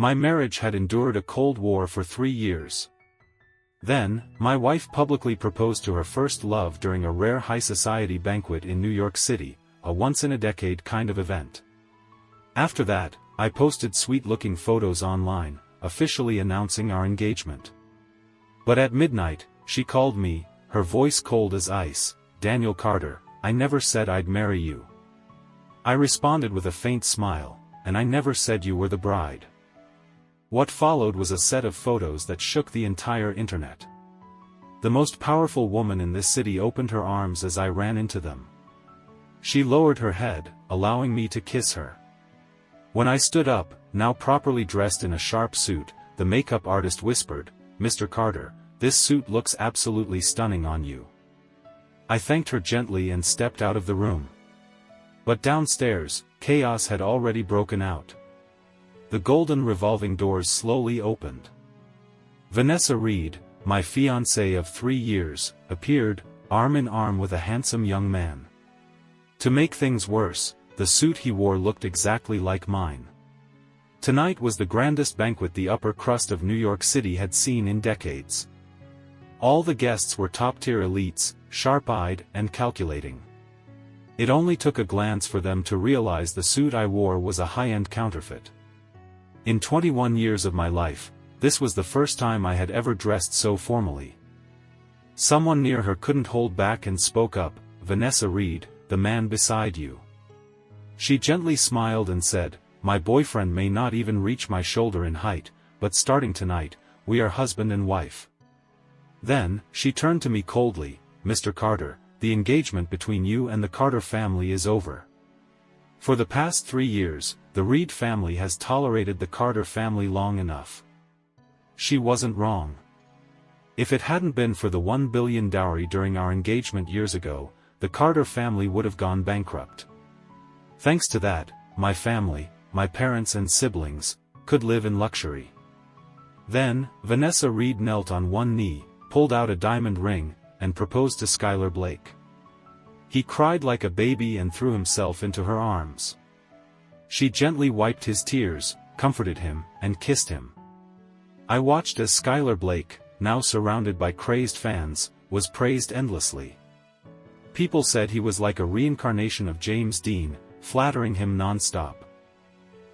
My marriage had endured a cold war for 3 years. Then, my wife publicly proposed to her first love during a rare high society banquet in New York City, a once-in-a-decade kind of event. After that, I posted sweet-looking photos online, officially announcing our engagement. But at midnight, she called me, her voice cold as ice. "Daniel Carter, I never said I'd marry you." I responded with a faint smile, "And I never said you were the bride." What followed was a set of photos that shook the entire internet. The most powerful woman in this city opened her arms as I ran into them. She lowered her head, allowing me to kiss her. When I stood up, now properly dressed in a sharp suit, the makeup artist whispered, "Mr. Carter, this suit looks absolutely stunning on you." I thanked her gently and stepped out of the room. But downstairs, chaos had already broken out. The golden revolving doors slowly opened. Vanessa Reed, my fiancée of 3 years, appeared, arm in arm with a handsome young man. To make things worse, the suit he wore looked exactly like mine. Tonight was the grandest banquet the upper crust of New York City had seen in decades. All the guests were top-tier elites, sharp-eyed and calculating. It only took a glance for them to realize the suit I wore was a high-end counterfeit. In 21 years of my life, this was the first time I had ever dressed so formally. Someone near her couldn't hold back and spoke up, "Vanessa Reed, the man beside you." She gently smiled and said, "My boyfriend may not even reach my shoulder in height, but starting tonight, we are husband and wife." Then, she turned to me coldly, "Mr. Carter, the engagement between you and the Carter family is over." For the past 3 years, the Reed family has tolerated the Carter family long enough. She wasn't wrong. If it hadn't been for the $1 billion dowry during our engagement years ago, the Carter family would have gone bankrupt. Thanks to that, my family, my parents and siblings, could live in luxury. Then, Vanessa Reed knelt on one knee, pulled out a diamond ring, and proposed to Skylar Blake. He cried like a baby and threw himself into her arms. She gently wiped his tears, comforted him, and kissed him. I watched as Skylar Blake, now surrounded by crazed fans, was praised endlessly. People said he was like a reincarnation of James Dean, flattering him non-stop.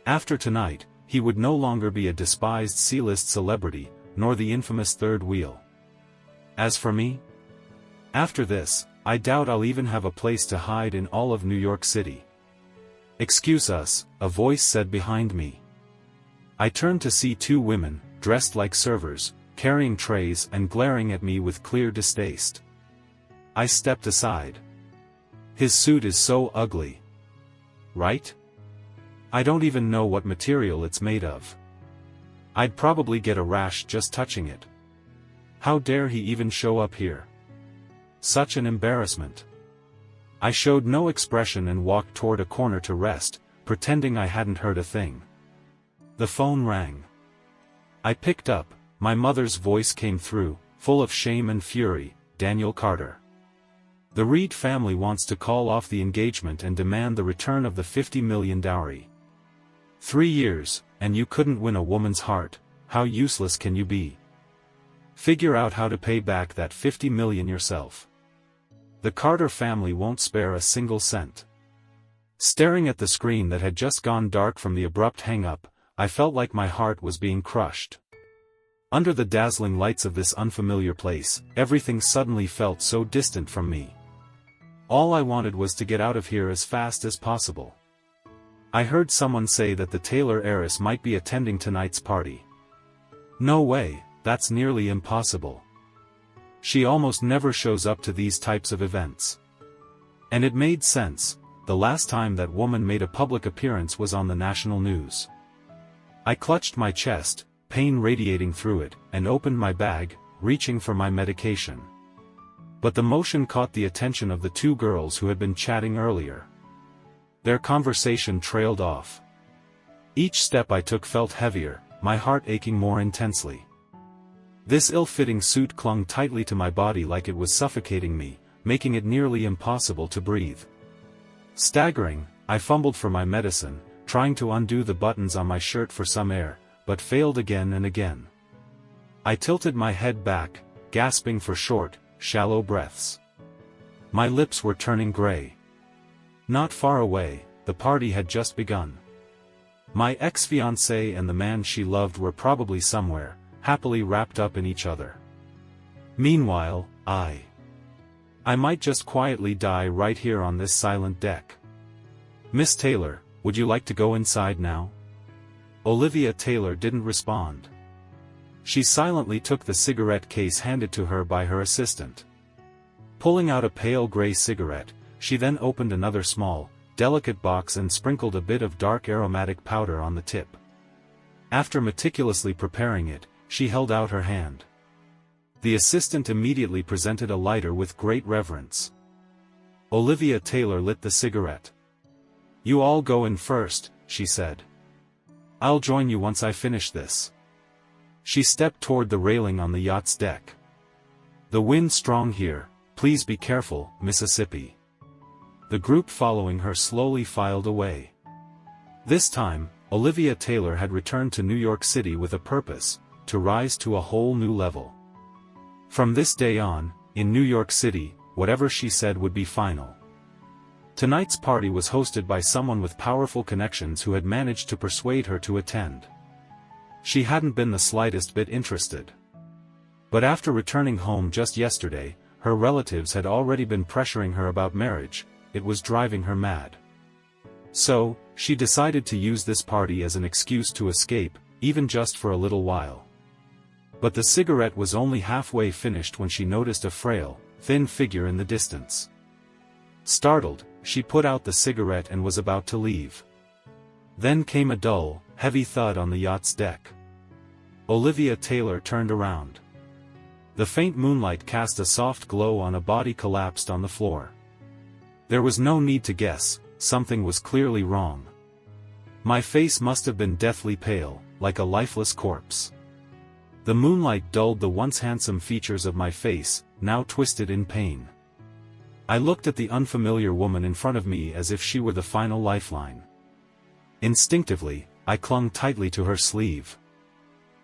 After tonight, he would no longer be a despised C-list celebrity, nor the infamous third wheel. As for me? After this, I doubt I'll even have a place to hide in all of New York City. "Excuse us," a voice said behind me. I turned to see 2 women, dressed like servers, carrying trays and glaring at me with clear distaste. I stepped aside. "His suit is so ugly. Right? I don't even know what material it's made of. I'd probably get a rash just touching it. How dare he even show up here? Such an embarrassment." I showed no expression and walked toward a corner to rest, pretending I hadn't heard a thing. The phone rang. I picked up. My mother's voice came through, full of shame and fury, "Daniel Carter. The Reed family wants to call off the engagement and demand the return of the $50 million dowry. 3 years, and you couldn't win a woman's heart. How useless can you be? Figure out how to pay back that $50 million yourself. The Carter family won't spare a single cent." Staring at the screen that had just gone dark from the abrupt hang-up, I felt like my heart was being crushed. Under the dazzling lights of this unfamiliar place, everything suddenly felt so distant from me. All I wanted was to get out of here as fast as possible. I heard someone say that the Taylor heiress might be attending tonight's party. No way, that's nearly impossible. She almost never shows up to these types of events. And it made sense, the last time that woman made a public appearance was on the national news. I clutched my chest, pain radiating through it, and opened my bag, reaching for my medication. But the motion caught the attention of the 2 girls who had been chatting earlier. Their conversation trailed off. Each step I took felt heavier, my heart aching more intensely. This ill-fitting suit clung tightly to my body like it was suffocating me, making it nearly impossible to breathe. Staggering, I fumbled for my medicine, trying to undo the buttons on my shirt for some air, but failed again and again. I tilted my head back, gasping for short, shallow breaths. My lips were turning gray. Not far away, the party had just begun. My ex-fiancée and the man she loved were probably somewhere, happily wrapped up in each other. Meanwhile, I might just quietly die right here on this silent deck. "Miss Taylor, would you like to go inside now?" Olivia Taylor didn't respond. She silently took the cigarette case handed to her by her assistant. Pulling out a pale gray cigarette, she then opened another small, delicate box and sprinkled a bit of dark aromatic powder on the tip. After meticulously preparing it, she held out her hand. The assistant immediately presented a lighter with great reverence. Olivia Taylor lit the cigarette. "You all go in first," she said. "I'll join you once I finish this." She stepped toward the railing on the yacht's deck. "The wind's strong here, please be careful, Mississippi." The group following her slowly filed away. This time, Olivia Taylor had returned to New York City with a purpose: to rise to a whole new level. From this day on, in New York City, whatever she said would be final. Tonight's party was hosted by someone with powerful connections who had managed to persuade her to attend. She hadn't been the slightest bit interested. But after returning home just yesterday, her relatives had already been pressuring her about marriage. It was driving her mad. So, she decided to use this party as an excuse to escape, even just for a little while. But the cigarette was only halfway finished when she noticed a frail, thin figure in the distance. Startled, she put out the cigarette and was about to leave. Then came a dull, heavy thud on the yacht's deck. Olivia Taylor turned around. The faint moonlight cast a soft glow on a body collapsed on the floor. There was no need to guess, something was clearly wrong. My face must have been deathly pale, like a lifeless corpse. The moonlight dulled the once handsome features of my face, now twisted in pain. I looked at the unfamiliar woman in front of me as if she were the final lifeline. Instinctively, I clung tightly to her sleeve.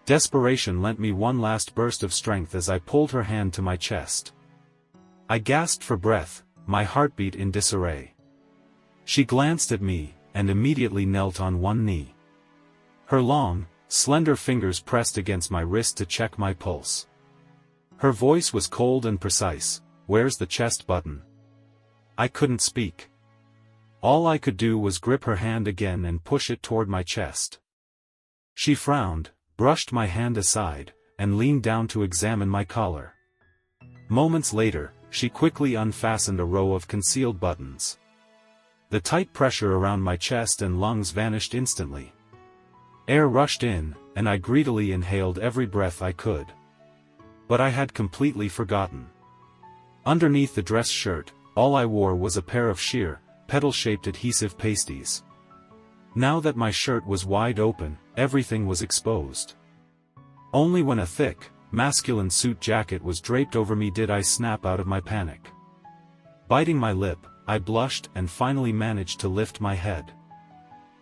Desperation lent me one last burst of strength as I pulled her hand to my chest. I gasped for breath, my heartbeat in disarray. She glanced at me, and immediately knelt on one knee. Her long, slender fingers pressed against my wrist to check my pulse. Her voice was cold and precise. "Where's the chest button?" I couldn't speak. All I could do was grip her hand again and push it toward my chest. She frowned, brushed my hand aside, and leaned down to examine my collar. Moments later, she quickly unfastened a row of concealed buttons. The tight pressure around my chest and lungs vanished instantly. Air rushed in, and I greedily inhaled every breath I could. But I had completely forgotten. Underneath the dress shirt, all I wore was a pair of sheer, petal-shaped adhesive pasties. Now that my shirt was wide open, everything was exposed. Only when a thick, masculine suit jacket was draped over me did I snap out of my panic. Biting my lip, I blushed and finally managed to lift my head.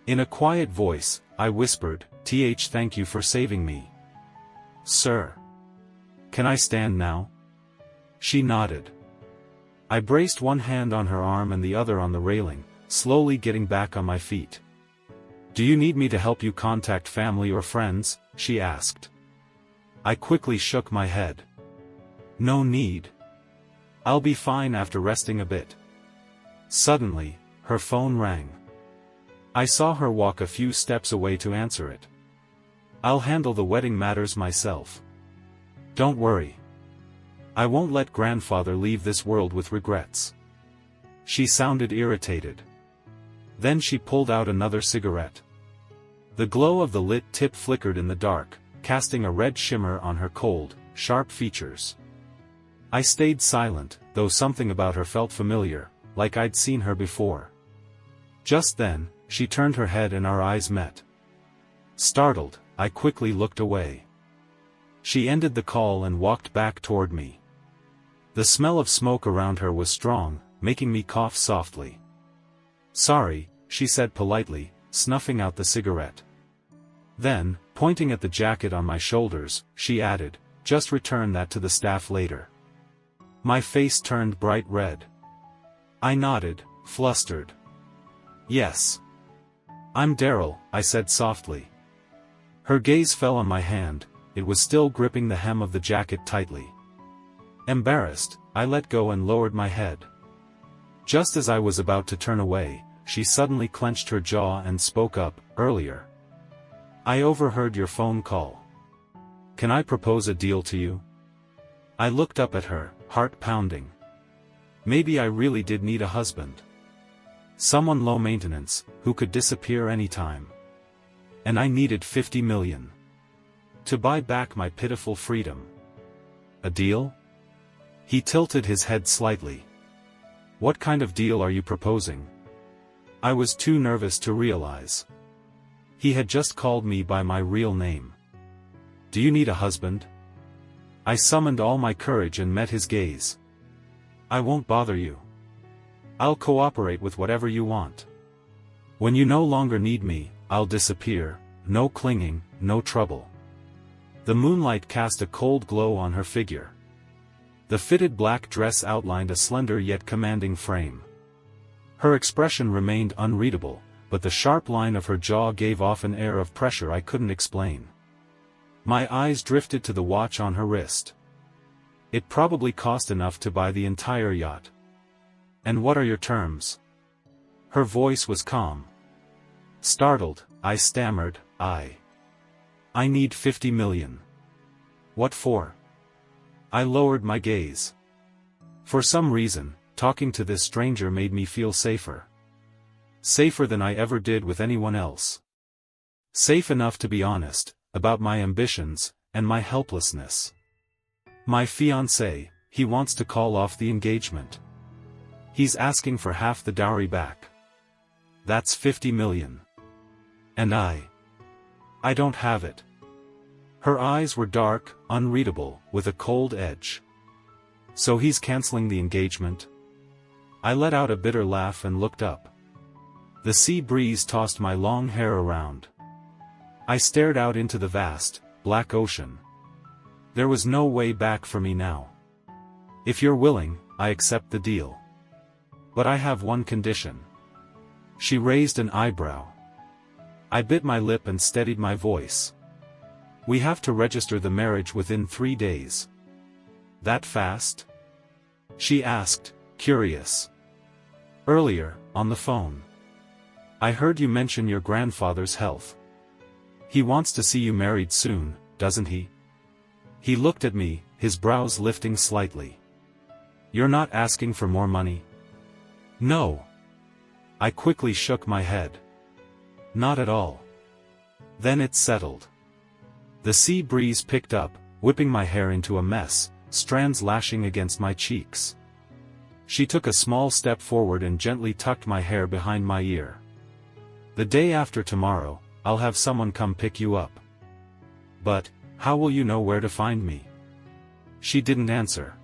In a quiet voice, I whispered, Thank you for saving me." "Sir. Can I stand now?" She nodded. I braced one hand on her arm and the other on the railing, slowly getting back on my feet. "Do you need me to help you contact family or friends?" she asked. I quickly shook my head. "No need. I'll be fine after resting a bit." Suddenly, her phone rang. I saw her walk a few steps away to answer it. "I'll handle the wedding matters myself. Don't worry. I won't let grandfather leave this world with regrets." She sounded irritated. Then she pulled out another cigarette. The glow of the lit tip flickered in the dark, casting a red shimmer on her cold, sharp features. I stayed silent, though something about her felt familiar, like I'd seen her before. Just then, she turned her head and our eyes met. Startled, I quickly looked away. She ended the call and walked back toward me. The smell of smoke around her was strong, making me cough softly. "Sorry," she said politely, snuffing out the cigarette. Then, pointing at the jacket on my shoulders, she added, "Just return that to the staff later." My face turned bright red. I nodded, flustered. "Yes. I'm Daryl," I said softly. Her gaze fell on my hand. It was still gripping the hem of the jacket tightly. Embarrassed, I let go and lowered my head. Just as I was about to turn away, she suddenly clenched her jaw and spoke up, "Earlier. I overheard your phone call. Can I propose a deal to you?" I looked up at her, heart pounding. Maybe I really did need a husband. Someone low maintenance, who could disappear anytime. And I needed 50 million. To buy back my pitiful freedom. A deal? He tilted his head slightly. "What kind of deal are you proposing?" I was too nervous to realize. He had just called me by my real name. "Do you need a husband?" I summoned all my courage and met his gaze. "I won't bother you. I'll cooperate with whatever you want. When you no longer need me, I'll disappear, no clinging, no trouble." The moonlight cast a cold glow on her figure. The fitted black dress outlined a slender yet commanding frame. Her expression remained unreadable, but the sharp line of her jaw gave off an air of pressure I couldn't explain. My eyes drifted to the watch on her wrist. It probably cost enough to buy the entire yacht. "And what are your terms?" Her voice was calm. Startled, I stammered, I need 50 million. "What for?" I lowered my gaze. For some reason, talking to this stranger made me feel safer. Safer than I ever did with anyone else. Safe enough to be honest, about my ambitions, and my helplessness. "My fiancé, he wants to call off the engagement. He's asking for half the dowry back. That's 50 million. And I don't have it." Her eyes were dark, unreadable, with a cold edge. "So he's canceling the engagement?" I let out a bitter laugh and looked up. The sea breeze tossed my long hair around. I stared out into the vast, black ocean. There was no way back for me now. "If you're willing, I accept the deal. But I have one condition." She raised an eyebrow. I bit my lip and steadied my voice. "We have to register the marriage within 3 days." "That fast?" she asked, curious. "Earlier, on the phone. I heard you mention your grandfather's health. He wants to see you married soon, doesn't he?" He looked at me, his brows lifting slightly. "You're not asking for more money?" "No." I quickly shook my head. "Not at all." Then it settled. The sea breeze picked up, whipping my hair into a mess, strands lashing against my cheeks. She took a small step forward and gently tucked my hair behind my ear. "The day after tomorrow, I'll have someone come pick you up. But, how will you know where to find me?" She didn't answer.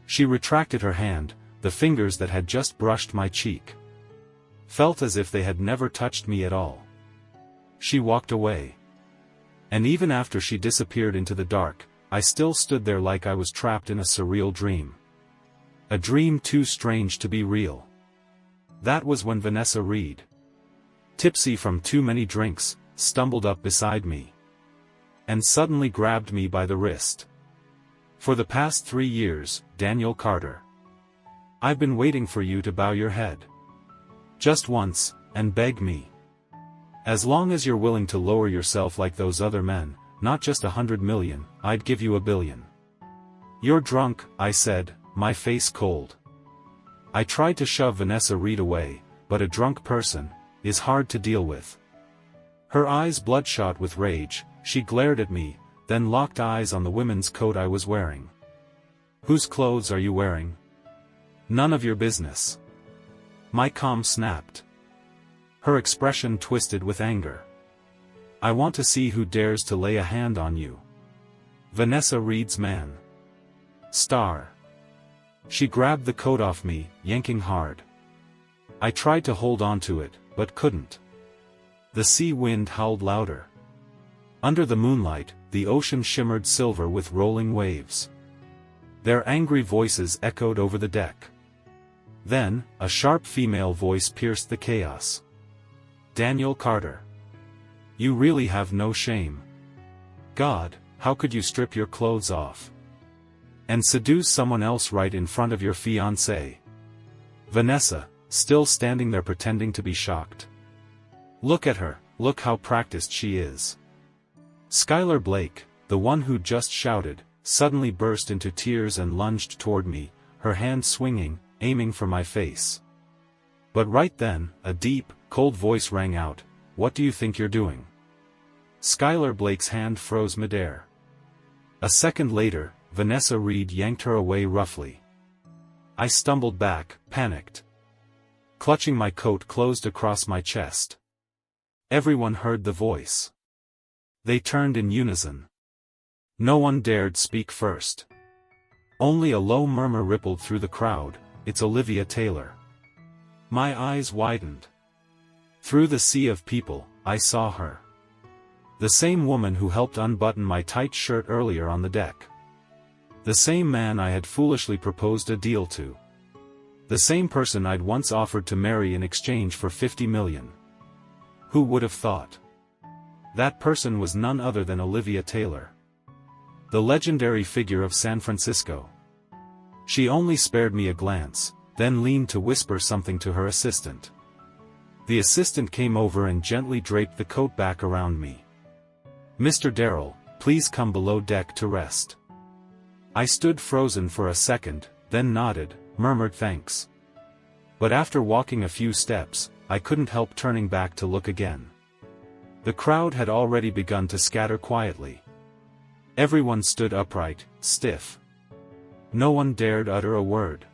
She retracted her hand, the fingers that had just brushed my cheek felt as if they had never touched me at all. She walked away. And even after she disappeared into the dark, I still stood there like I was trapped in a surreal dream. A dream too strange to be real. That was when Vanessa Reed, tipsy from too many drinks, stumbled up beside me. And suddenly grabbed me by the wrist. "For the past 3 years, Daniel Carter. I've been waiting for you to bow your head. Just once, and beg me. As long as you're willing to lower yourself like those other men, not just 100 million, I'd give you 1 billion. "You're drunk," I said, my face cold. I tried to shove Vanessa Reed away, but a drunk person is hard to deal with. Her eyes bloodshot with rage, she glared at me, then locked eyes on the women's coat I was wearing. "Whose clothes are you wearing?" "None of your business." My calm snapped. Her expression twisted with anger. "I want to see who dares to lay a hand on you." "Vanessa Reed's man. Star." She grabbed the coat off me, yanking hard. I tried to hold on to it, but couldn't. The sea wind howled louder. Under the moonlight, the ocean shimmered silver with rolling waves. Their angry voices echoed over the deck. Then, a sharp female voice pierced the chaos. "Daniel Carter. You really have no shame. God, how could you strip your clothes off and seduce someone else right in front of your fiancée?" Vanessa, still standing there pretending to be shocked. "Look at her, look how practiced she is." Skylar Blake, the one who just shouted, suddenly burst into tears and lunged toward me, her hand swinging, aiming for my face. But right then, a deep, cold voice rang out, "What do you think you're doing?" Skylar Blake's hand froze midair. A second later, Vanessa Reed yanked her away roughly. I stumbled back, panicked, clutching my coat closed across my chest. Everyone heard the voice. They turned in unison. No one dared speak first. Only a low murmur rippled through the crowd, "It's Olivia Taylor." My eyes widened. Through the sea of people, I saw her. The same woman who helped unbutton my tight shirt earlier on the deck. The same man I had foolishly proposed a deal to. The same person I'd once offered to marry in exchange for $50 million. Who would have thought? That person was none other than Olivia Taylor, the legendary figure of San Francisco. She only spared me a glance, then leaned to whisper something to her assistant. The assistant came over and gently draped the coat back around me. "Mr. Darrell, please come below deck to rest." I stood frozen for a second, then nodded, murmured thanks. But after walking a few steps, I couldn't help turning back to look again. The crowd had already begun to scatter quietly. Everyone stood upright, stiff. No one dared utter a word.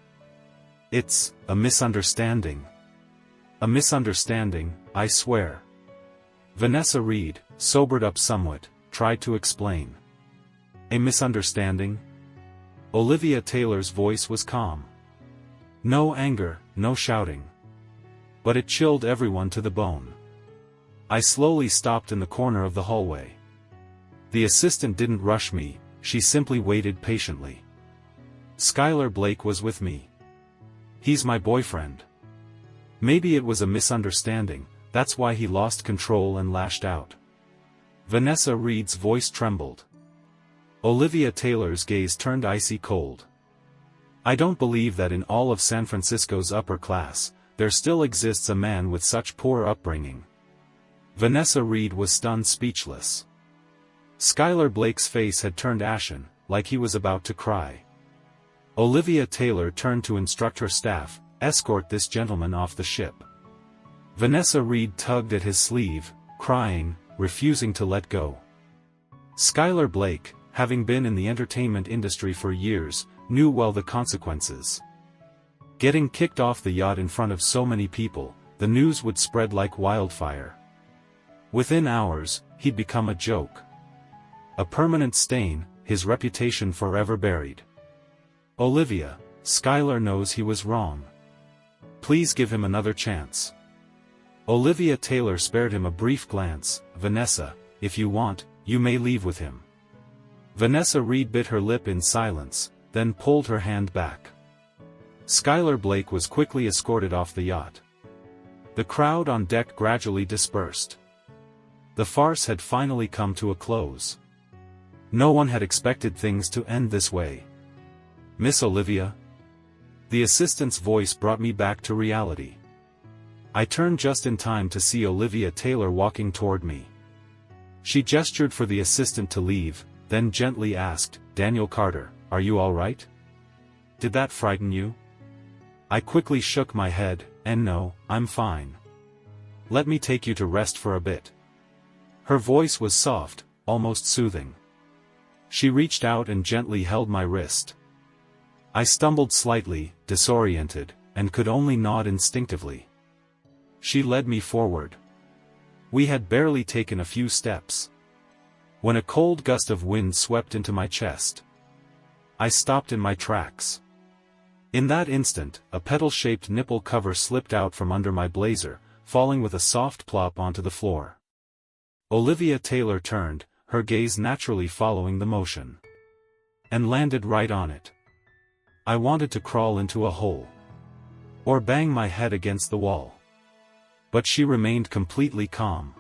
"It's a misunderstanding. A misunderstanding, I swear." Vanessa Reed, sobered up somewhat, tried to explain. "A misunderstanding?" Olivia Taylor's voice was calm. No anger, no shouting. But it chilled everyone to the bone. I slowly stopped in the corner of the hallway. The assistant didn't rush me, she simply waited patiently. Skylar Blake was with me. He's my boyfriend. Maybe it was a misunderstanding, that's why he lost control and lashed out. Vanessa Reed's voice trembled. Olivia Taylor's gaze turned icy cold. "I don't believe that in all of San Francisco's upper class, there still exists a man with such poor upbringing." Vanessa Reed was stunned speechless. Skylar Blake's face had turned ashen, like he was about to cry. Olivia Taylor turned to instruct her staff, "Escort this gentleman off the ship." Vanessa Reed tugged at his sleeve, crying, refusing to let go. Skylar Blake, having been in the entertainment industry for years, knew well the consequences. Getting kicked off the yacht in front of so many people, the news would spread like wildfire. Within hours, he'd become a joke. A permanent stain, his reputation forever buried. "Olivia, Skylar knows he was wrong. Please give him another chance." Olivia Taylor spared him a brief glance. "Vanessa, if you want, you may leave with him." Vanessa Reed bit her lip in silence, then pulled her hand back. Skylar Blake was quickly escorted off the yacht. The crowd on deck gradually dispersed. The farce had finally come to a close. No one had expected things to end this way. "Miss Olivia?" The assistant's voice brought me back to reality. I turned just in time to see Olivia Taylor walking toward me. She gestured for the assistant to leave, then gently asked, "Daniel Carter, are you all right? Did that frighten you?" I quickly shook my head, and "No, I'm fine. Let me take you to rest for a bit." Her voice was soft, almost soothing. She reached out and gently held my wrist. I stumbled slightly, disoriented, and could only nod instinctively. She led me forward. We had barely taken a few steps when a cold gust of wind swept into my chest. I stopped in my tracks. In that instant, a petal-shaped nipple cover slipped out from under my blazer, falling with a soft plop onto the floor. Olivia Taylor turned, her gaze naturally following the motion. And landed right on it. I wanted to crawl into a hole. Or bang my head against the wall. But she remained completely calm.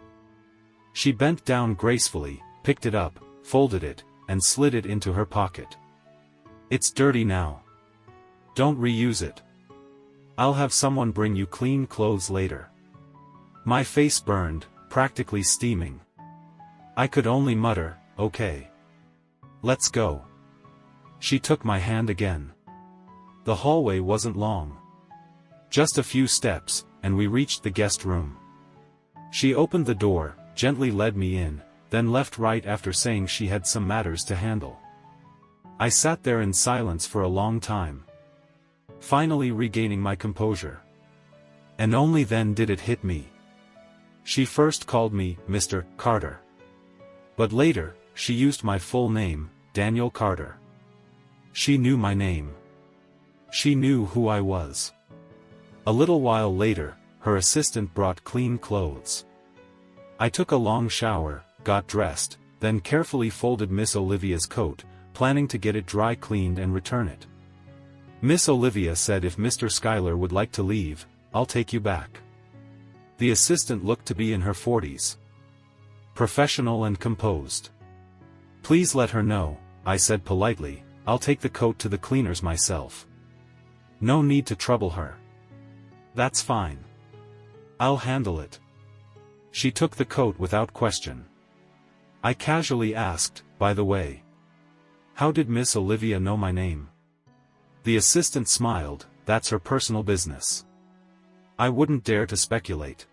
She bent down gracefully, picked it up, folded it, and slid it into her pocket. "It's dirty now. Don't reuse it. I'll have someone bring you clean clothes later." My face burned, practically steaming. I could only mutter, "Okay. Let's go." She took my hand again. The hallway wasn't long. Just a few steps, and we reached the guest room. She opened the door, gently led me in, then left right after saying she had some matters to handle. I sat there in silence for a long time. Finally regaining my composure. And only then did it hit me. She first called me Mr. Carter. But later, she used my full name, Daniel Carter. She knew my name. She knew who I was. A little while later, her assistant brought clean clothes. I took a long shower, got dressed, then carefully folded Miss Olivia's coat, planning to get it dry cleaned and return it. Miss Olivia said if Mr. Schuyler would like to leave, I'll take you back. The assistant looked to be in her 40s. Professional and composed. "Please let her know," I said politely, "I'll take the coat to the cleaners myself. No need to trouble her." "That's fine. I'll handle it." She took the coat without question. I casually asked, "By the way, how did Miss Olivia know my name?" The assistant smiled, "That's her personal business. I wouldn't dare to speculate."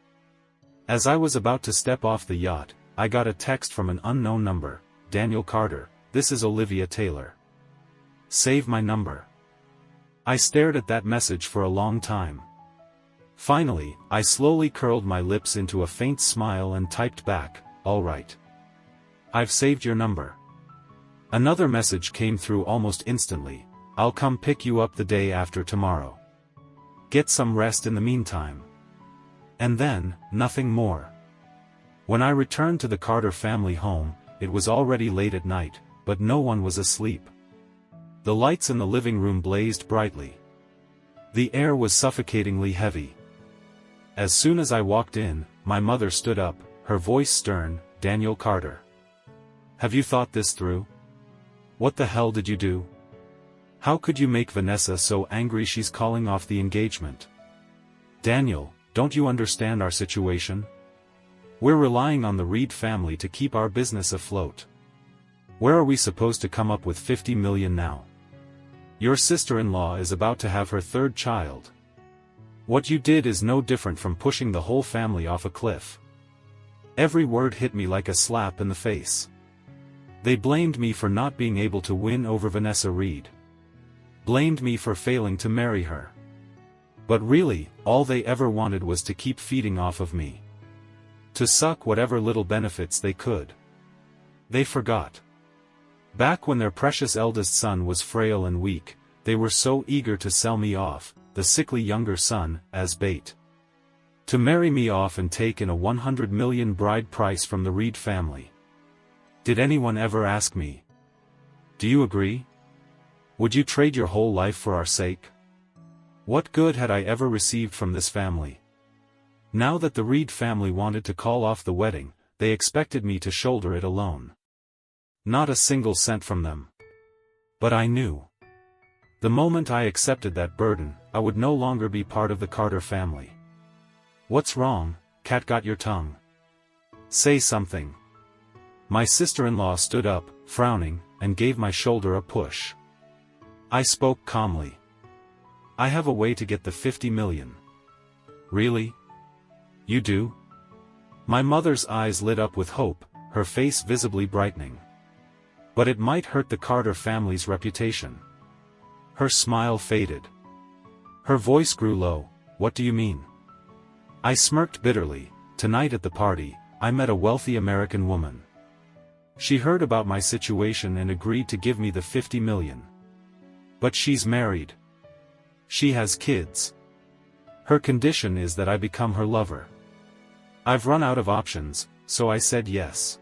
As I was about to step off the yacht, I got a text from an unknown number. "Daniel Carter, this is Olivia Taylor. Save my number." I stared at that message for a long time. Finally, I slowly curled my lips into a faint smile and typed back, "All right. I've saved your number." Another message came through almost instantly. "I'll come pick you up the day after tomorrow. Get some rest in the meantime." And then, nothing more. When I returned to the Carter family home, it was already late at night, but no one was asleep. The lights in the living room blazed brightly. The air was suffocatingly heavy. As soon as I walked in, my mother stood up, her voice stern, "Daniel Carter. Have you thought this through? What the hell did you do? How could you make Vanessa so angry she's calling off the engagement? Daniel, don't you understand our situation? We're relying on the Reed family to keep our business afloat. Where are we supposed to come up with $50 million now? Your sister-in-law is about to have her third child. What you did is no different from pushing the whole family off a cliff." Every word hit me like a slap in the face. They blamed me for not being able to win over Vanessa Reed. Blamed me for failing to marry her. But really, all they ever wanted was to keep feeding off of me. To suck whatever little benefits they could. They forgot. Back when their precious eldest son was frail and weak, they were so eager to sell me off, the sickly younger son, as bait. To marry me off and take in a $100 million bride price from the Reed family. Did anyone ever ask me, "Do you agree? Would you trade your whole life for our sake?" What good had I ever received from this family? Now that the Reed family wanted to call off the wedding, they expected me to shoulder it alone. Not a single cent from them. But I knew. The moment I accepted that burden, I would no longer be part of the Carter family. "What's wrong, cat? Got your tongue? Say something." My sister-in-law stood up, frowning, and gave my shoulder a push. I spoke calmly. "I have a way to get the $50 million. "Really? You do?" My mother's eyes lit up with hope, her face visibly brightening. "But it might hurt the Carter family's reputation." Her smile faded. Her voice grew low. "What do you mean?" I smirked bitterly. "Tonight at the party, I met a wealthy American woman. She heard about my situation and agreed to give me the $50 million. But she's married. She has kids. Her condition is that I become her lover. I've run out of options, so I said yes.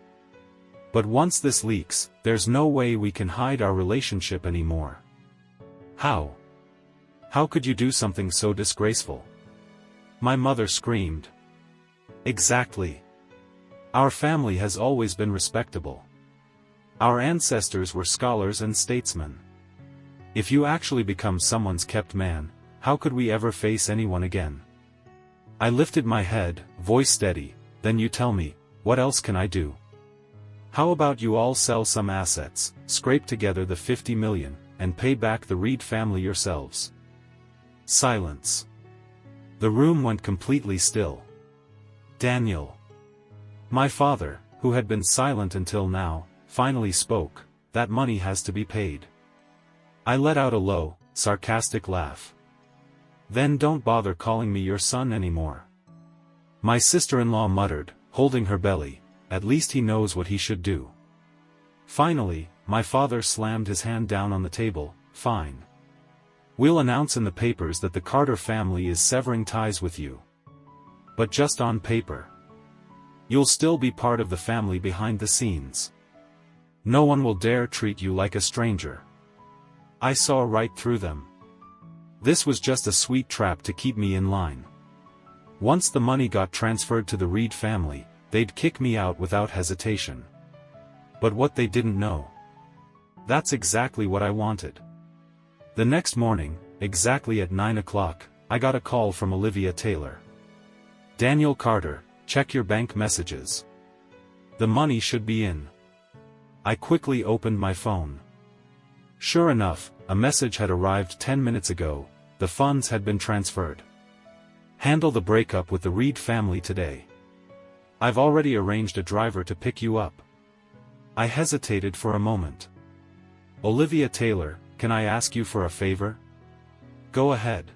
But once this leaks, there's no way we can hide our relationship anymore. How? How could you do something so disgraceful? My mother screamed. Exactly. Our family has always been respectable. Our ancestors were scholars and statesmen. If you actually become someone's kept man, how could we ever face anyone again? I lifted my head, voice steady. Then you tell me, what else can I do? How about you all sell some assets, scrape together the 50 million, and pay back the Reed family yourselves? Silence. The room went completely still. Daniel. My father, who had been silent until now, finally spoke. That money has to be paid. I let out a low, sarcastic laugh. Then don't bother calling me your son anymore. My sister-in-law muttered, holding her belly, at least he knows what he should do. Finally, my father slammed his hand down on the table. Fine. We'll announce in the papers that the Carter family is severing ties with you. But just on paper. You'll still be part of the family behind the scenes. No one will dare treat you like a stranger. I saw right through them. This was just a sweet trap to keep me in line. Once the money got transferred to the Reed family, they'd kick me out without hesitation. But what they didn't know. That's exactly what I wanted. The next morning, exactly at 9 o'clock, I got a call from Olivia Taylor. Daniel Carter, check your bank messages. The money should be in. I quickly opened my phone. Sure enough, a message had arrived 10 minutes ago. The funds had been transferred. Handle the breakup with the Reed family today. I've already arranged a driver to pick you up. I hesitated for a moment. Olivia Taylor, can I ask you for a favor? Go ahead.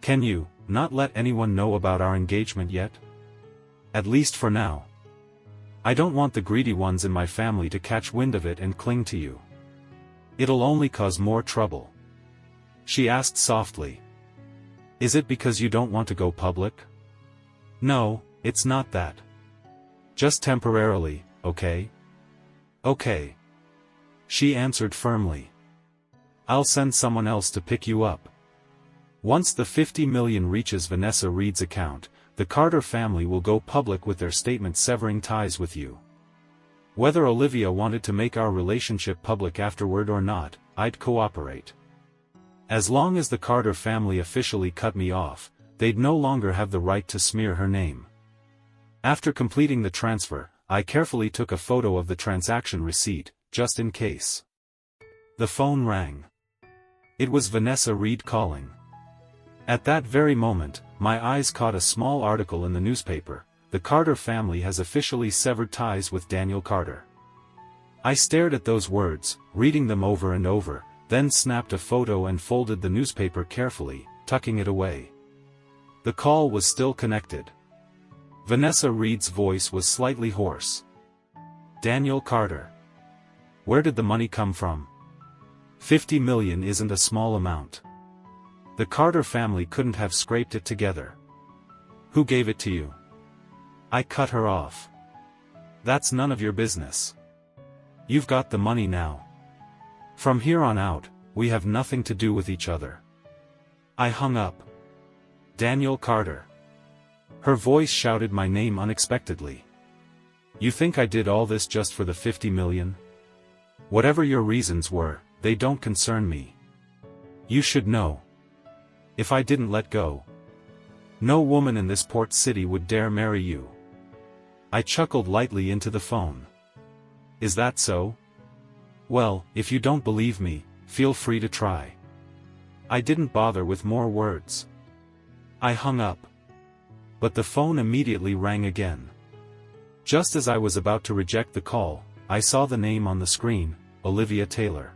Can you not let anyone know about our engagement yet? At least for now. I don't want the greedy ones in my family to catch wind of it and cling to you. It'll only cause more trouble. She asked softly. Is it because you don't want to go public? No, it's not that. Just temporarily, okay? Okay. She answered firmly. I'll send someone else to pick you up. Once the 50 million reaches Vanessa Reed's account, the Carter family will go public with their statement severing ties with you. Whether Olivia wanted to make our relationship public afterward or not, I'd cooperate. As long as the Carter family officially cut me off, they'd no longer have the right to smear her name. After completing the transfer, I carefully took a photo of the transaction receipt, just in case. The phone rang. It was Vanessa Reed calling. At that very moment, my eyes caught a small article in the newspaper. The Carter family has officially severed ties with Daniel Carter. I stared at those words, reading them over and over, then snapped a photo and folded the newspaper carefully, tucking it away. The call was still connected. Vanessa Reed's voice was slightly hoarse. Daniel Carter. Where did the money come from? 50 million isn't a small amount. The Carter family couldn't have scraped it together. Who gave it to you? I cut her off. That's none of your business. You've got the money now. From here on out, we have nothing to do with each other. I hung up. Daniel Carter. Her voice shouted my name unexpectedly. You think I did all this just for the 50 million? Whatever your reasons were, they don't concern me. You should know. If I didn't let go, no woman in this port city would dare marry you. I chuckled lightly into the phone. Is that so? Well, if you don't believe me, feel free to try. I didn't bother with more words. I hung up. But the phone immediately rang again. Just as I was about to reject the call, I saw the name on the screen, Olivia Taylor.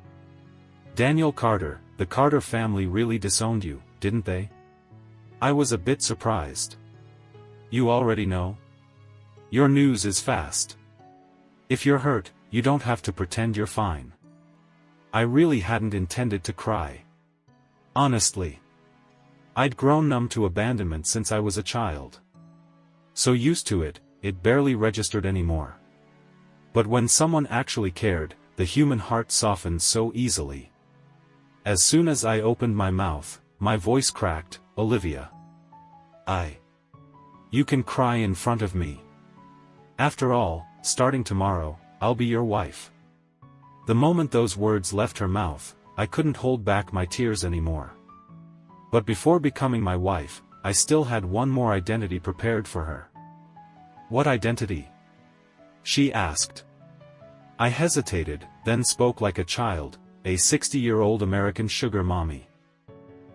Daniel Carter, the Carter family really disowned you, didn't they? I was a bit surprised. You already know? Your news is fast. If you're hurt, you don't have to pretend you're fine. I really hadn't intended to cry. Honestly. I'd grown numb to abandonment since I was a child. So used to it, it barely registered anymore. But when someone actually cared, the human heart softens so easily. As soon as I opened my mouth, my voice cracked, "Olivia. You can cry in front of me. After all, starting tomorrow, I'll be your wife." The moment those words left her mouth, I couldn't hold back my tears anymore. But before becoming my wife, I still had one more identity prepared for her. "What identity?" she asked. I hesitated, then spoke like a child, a 60-year-old American sugar mommy.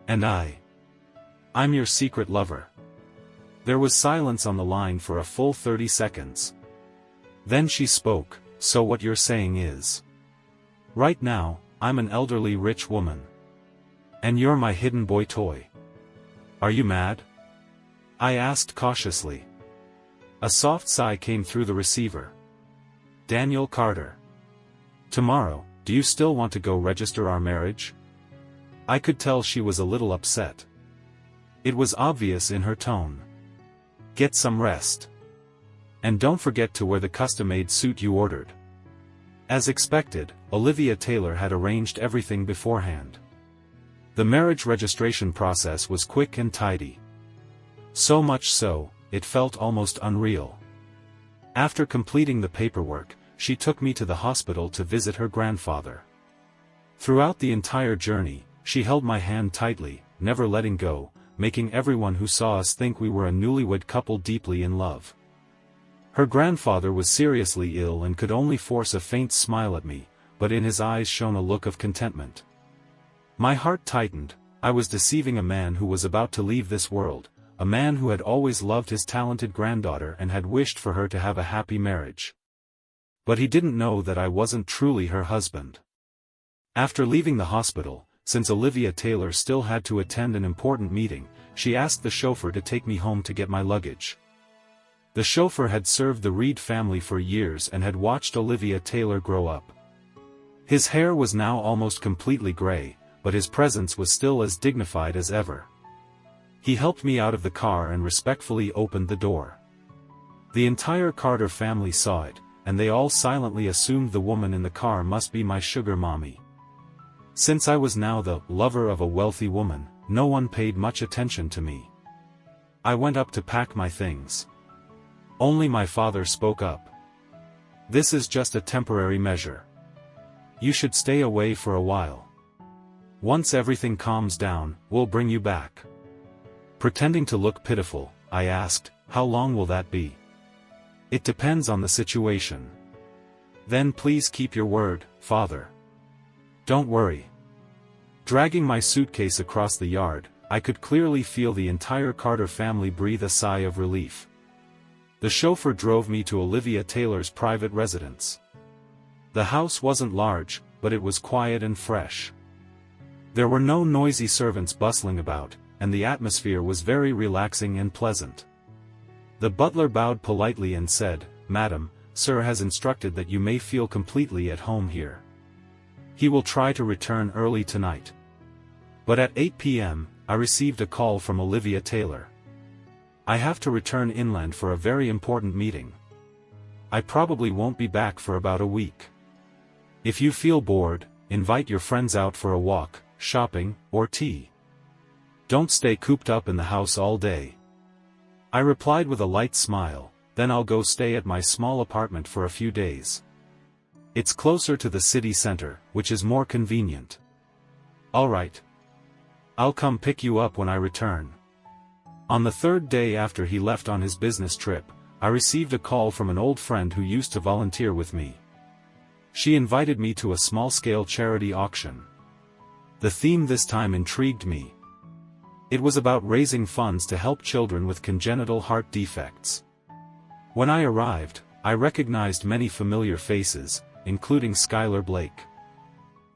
"And I'm your secret lover." There was silence on the line for a full 30 seconds. Then she spoke, "So what you're saying is, right now, I'm an elderly rich woman. And you're my hidden boy toy. Are you mad?" I asked cautiously. A soft sigh came through the receiver. "Daniel Carter. Tomorrow, do you still want to go register our marriage?" I could tell she was a little upset. It was obvious in her tone. "Get some rest. And don't forget to wear the custom-made suit you ordered." As expected, Olivia Taylor had arranged everything beforehand. The marriage registration process was quick and tidy. So much so, it felt almost unreal. After completing the paperwork, she took me to the hospital to visit her grandfather. Throughout the entire journey, she held my hand tightly, never letting go, making everyone who saw us think we were a newlywed couple deeply in love. Her grandfather was seriously ill and could only force a faint smile at me, but in his eyes shone a look of contentment. My heart tightened. I was deceiving a man who was about to leave this world, a man who had always loved his talented granddaughter and had wished for her to have a happy marriage. But he didn't know that I wasn't truly her husband. After leaving the hospital, since Olivia Taylor still had to attend an important meeting, she asked the chauffeur to take me home to get my luggage. The chauffeur had served the Reed family for years and had watched Olivia Taylor grow up. His hair was now almost completely gray, but his presence was still as dignified as ever. He helped me out of the car and respectfully opened the door. The entire Carter family saw it, and they all silently assumed the woman in the car must be my sugar mommy. Since I was now the lover of a wealthy woman, no one paid much attention to me. I went up to pack my things. Only my father spoke up. "This is just a temporary measure. You should stay away for a while. Once everything calms down, we'll bring you back." Pretending to look pitiful, I asked, "How long will that be?" "It depends on the situation." "Then please keep your word, Father." "Don't worry." Dragging my suitcase across the yard, I could clearly feel the entire Carter family breathe a sigh of relief. The chauffeur drove me to Olivia Taylor's private residence. The house wasn't large, but it was quiet and fresh. There were no noisy servants bustling about, and the atmosphere was very relaxing and pleasant. The butler bowed politely and said, "Madam, sir has instructed that you may feel completely at home here. He will try to return early tonight." But at 8 p.m., I received a call from Olivia Taylor. "I have to return inland for a very important meeting. I probably won't be back for about a week. If you feel bored, invite your friends out for a walk, shopping, or tea. Don't stay cooped up in the house all day." I replied with a light smile, "Then I'll go stay at my small apartment for a few days. It's closer to the city center, which is more convenient." "All right. I'll come pick you up when I return." On the third day after he left on his business trip, I received a call from an old friend who used to volunteer with me. She invited me to a small-scale charity auction. The theme this time intrigued me. It was about raising funds to help children with congenital heart defects. When I arrived, I recognized many familiar faces, including Skylar Blake.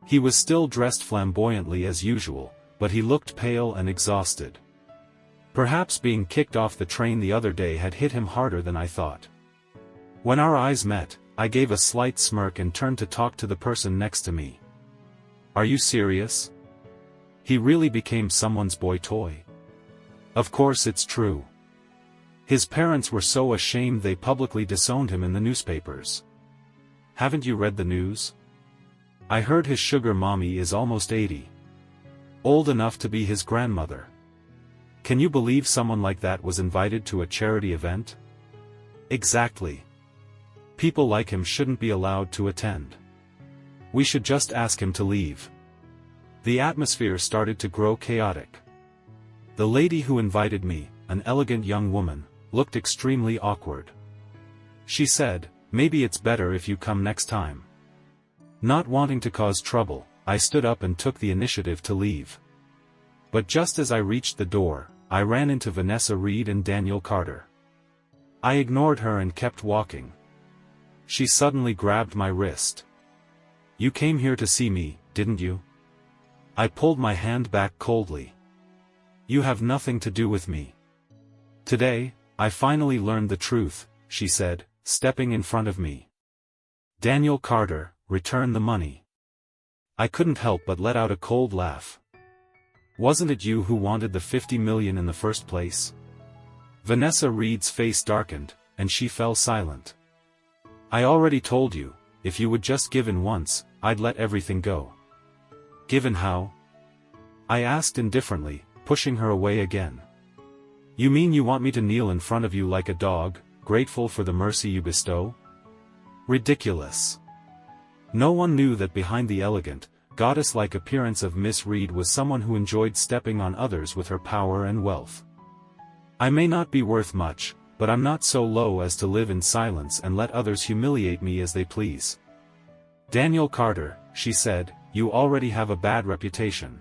He was still dressed flamboyantly as usual, but he looked pale and exhausted. Perhaps being kicked off the train the other day had hit him harder than I thought. When our eyes met, I gave a slight smirk and turned to talk to the person next to me. "Are you serious? He really became someone's boy toy?" "Of course it's true. His parents were so ashamed they publicly disowned him in the newspapers. haven't you read the news? I heard his sugar mommy is almost 80. Old enough to be his grandmother. Can you believe someone like that was invited to a charity event? Exactly. People like him shouldn't be allowed to attend. We should just ask him to leave. The atmosphere started to grow chaotic. The lady who invited me, an elegant young woman, looked extremely awkward. She said, "Maybe it's better if you come next time." Not wanting to cause trouble, I stood up and took the initiative to leave. But just as I reached the door, I ran into Vanessa Reed and Daniel Carter. I ignored her and kept walking. She suddenly grabbed my wrist. "You came here to see me, didn't you?" I pulled my hand back coldly. "You have nothing to do with me." "Today, I finally learned the truth," she said, stepping in front of me. "Daniel Carter, return the money." I couldn't help but let out a cold laugh. "Wasn't it you who wanted the 50 million in the first place?" Vanessa Reed's face darkened, and she fell silent. "I already told you, if you would just give in once, I'd let everything go." "Given how?" I asked indifferently, pushing her away again. "You mean you want me to kneel in front of you like a dog, grateful for the mercy you bestow?" Ridiculous. No one knew that behind the elegant, goddess-like appearance of Miss Reed was someone who enjoyed stepping on others with her power and wealth. "I may not be worth much, but I'm not so low as to live in silence and let others humiliate me as they please." "Daniel Carter," she said, "you already have a bad reputation.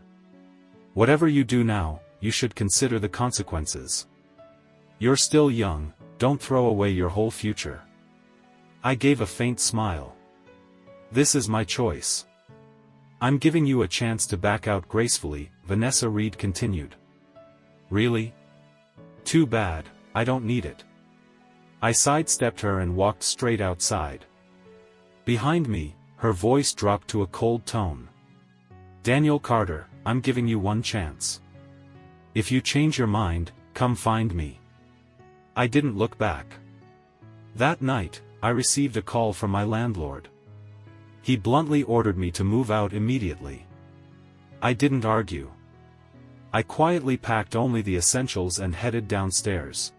Whatever you do now, you should consider the consequences. You're still young, don't throw away your whole future." I gave a faint smile. "This is my choice. I'm giving you a chance to back out gracefully," Vanessa Reed continued. "Really? Too bad, I don't need it." I sidestepped her and walked straight outside. Behind me, her voice dropped to a cold tone. "Daniel Carter, I'm giving you one chance. If you change your mind, come find me." I didn't look back. That night, I received a call from my landlord. He bluntly ordered me to move out immediately. I didn't argue. I quietly packed only the essentials and headed downstairs.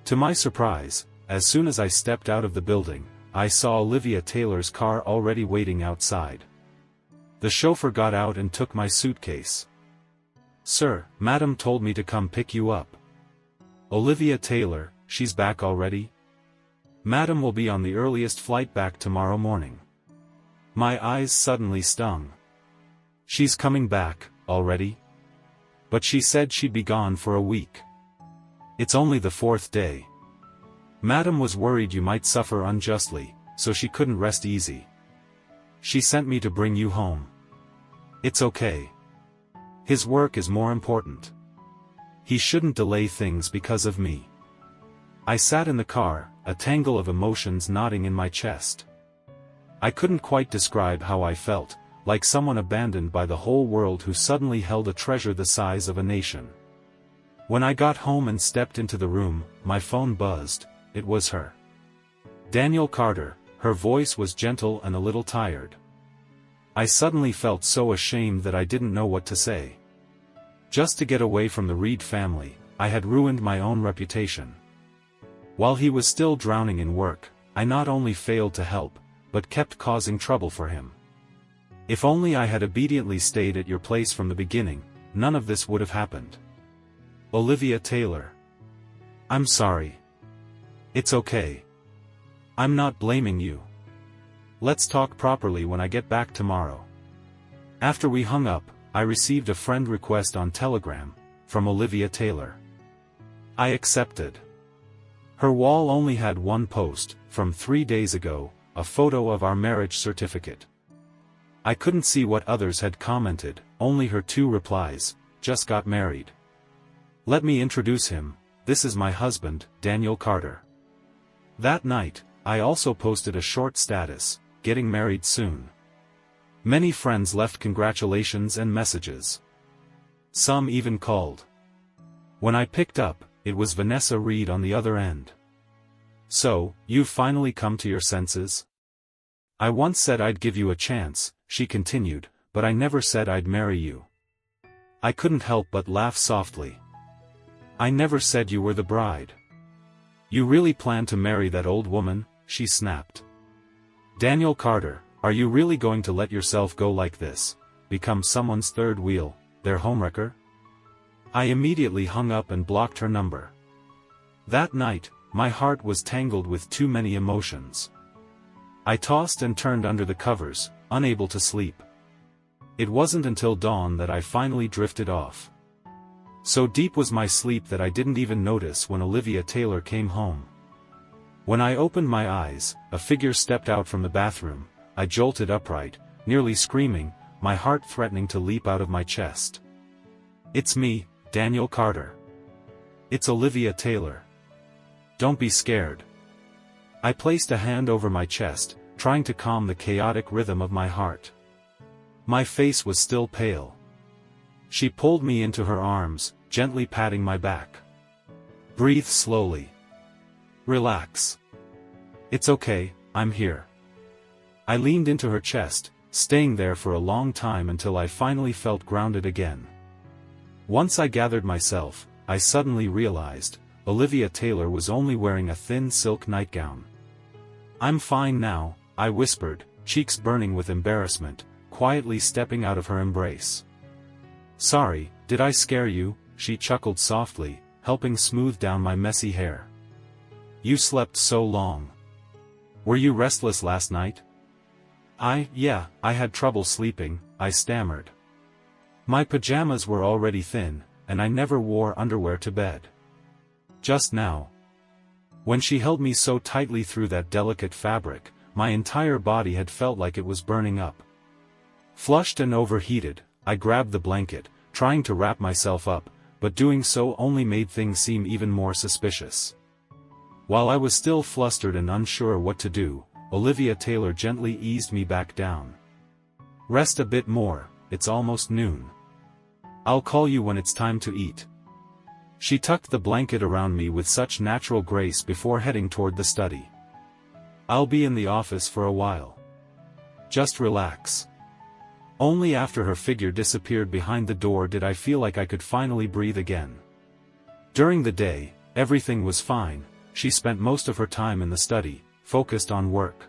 To my surprise, as soon as I stepped out of the building, I saw Olivia Taylor's car already waiting outside. The chauffeur got out and took my suitcase. "Sir, Madam told me to come pick you up." "Olivia Taylor, she's back already?" "Madam will be on the earliest flight back tomorrow morning." My eyes suddenly stung. "She's coming back, already? But she said she'd be gone for a week." "It's only the 4th day. Madam was worried you might suffer unjustly, so she couldn't rest easy. She sent me to bring you home." "It's okay. His work is more important. He shouldn't delay things because of me." I sat in the car, a tangle of emotions knotting in my chest. I couldn't quite describe how I felt, like someone abandoned by the whole world who suddenly held a treasure the size of a nation. When I got home and stepped into the room, my phone buzzed. It was her. Daniel Carter. Her voice was gentle and a little tired. I suddenly felt so ashamed that I didn't know what to say. Just to get away from the Reed family, I had ruined my own reputation. While he was still drowning in work, I not only failed to help, but kept causing trouble for him. If only I had obediently stayed at your place from the beginning, none of this would have happened. Olivia Taylor. I'm sorry. It's okay. I'm not blaming you. Let's talk properly when I get back tomorrow. After we hung up, I received a friend request on Telegram, from Olivia Taylor. I accepted. Her wall only had one post, from 3 days ago, a photo of our marriage certificate. I couldn't see what others had commented, only her 2 replies, "Just got married. Let me introduce him, this is my husband, Daniel Carter." That night, I also posted a short status, "Getting married soon." Many friends left congratulations and messages. Some even called. When I picked up, it was Vanessa Reed on the other end. "So, you've finally come to your senses?" I once said I'd give you a chance, she continued, but I never said I'd marry you. I couldn't help but laugh softly. I never said you were the bride. You really plan to marry that old woman? She snapped. Daniel Carter, are you really going to let yourself go like this, become someone's third wheel, their homewrecker? I immediately hung up and blocked her number. That night, my heart was tangled with too many emotions. I tossed and turned under the covers, unable to sleep. It wasn't until dawn that I finally drifted off. So deep was my sleep that I didn't even notice when Olivia Taylor came home. When I opened my eyes, a figure stepped out from the bathroom. I jolted upright, nearly screaming, my heart threatening to leap out of my chest. It's me, Daniel Carter. It's Olivia Taylor. Don't be scared. I placed a hand over my chest, trying to calm the chaotic rhythm of my heart. My face was still pale. She pulled me into her arms, gently patting my back. Breathe slowly. Relax. It's okay, I'm here. I leaned into her chest, staying there for a long time until I finally felt grounded again. Once I gathered myself, I suddenly realized, Olivia Taylor was only wearing a thin silk nightgown. I'm fine now, I whispered, cheeks burning with embarrassment, quietly stepping out of her embrace. Sorry, did I scare you? She chuckled softly, helping smooth down my messy hair. You slept so long. Were you restless last night? Yeah, I had trouble sleeping, I stammered. My pajamas were already thin, and I never wore underwear to bed. Just now. When she held me so tightly through that delicate fabric, my entire body had felt like it was burning up. Flushed and overheated, I grabbed the blanket, trying to wrap myself up, but doing so only made things seem even more suspicious. While I was still flustered and unsure what to do, Olivia Taylor gently eased me back down. Rest a bit more, it's almost noon. I'll call you when it's time to eat. She tucked the blanket around me with such natural grace before heading toward the study. I'll be in the office for a while. Just relax. Only after her figure disappeared behind the door did I feel like I could finally breathe again. During the day, everything was fine. She spent most of her time in the study, focused on work.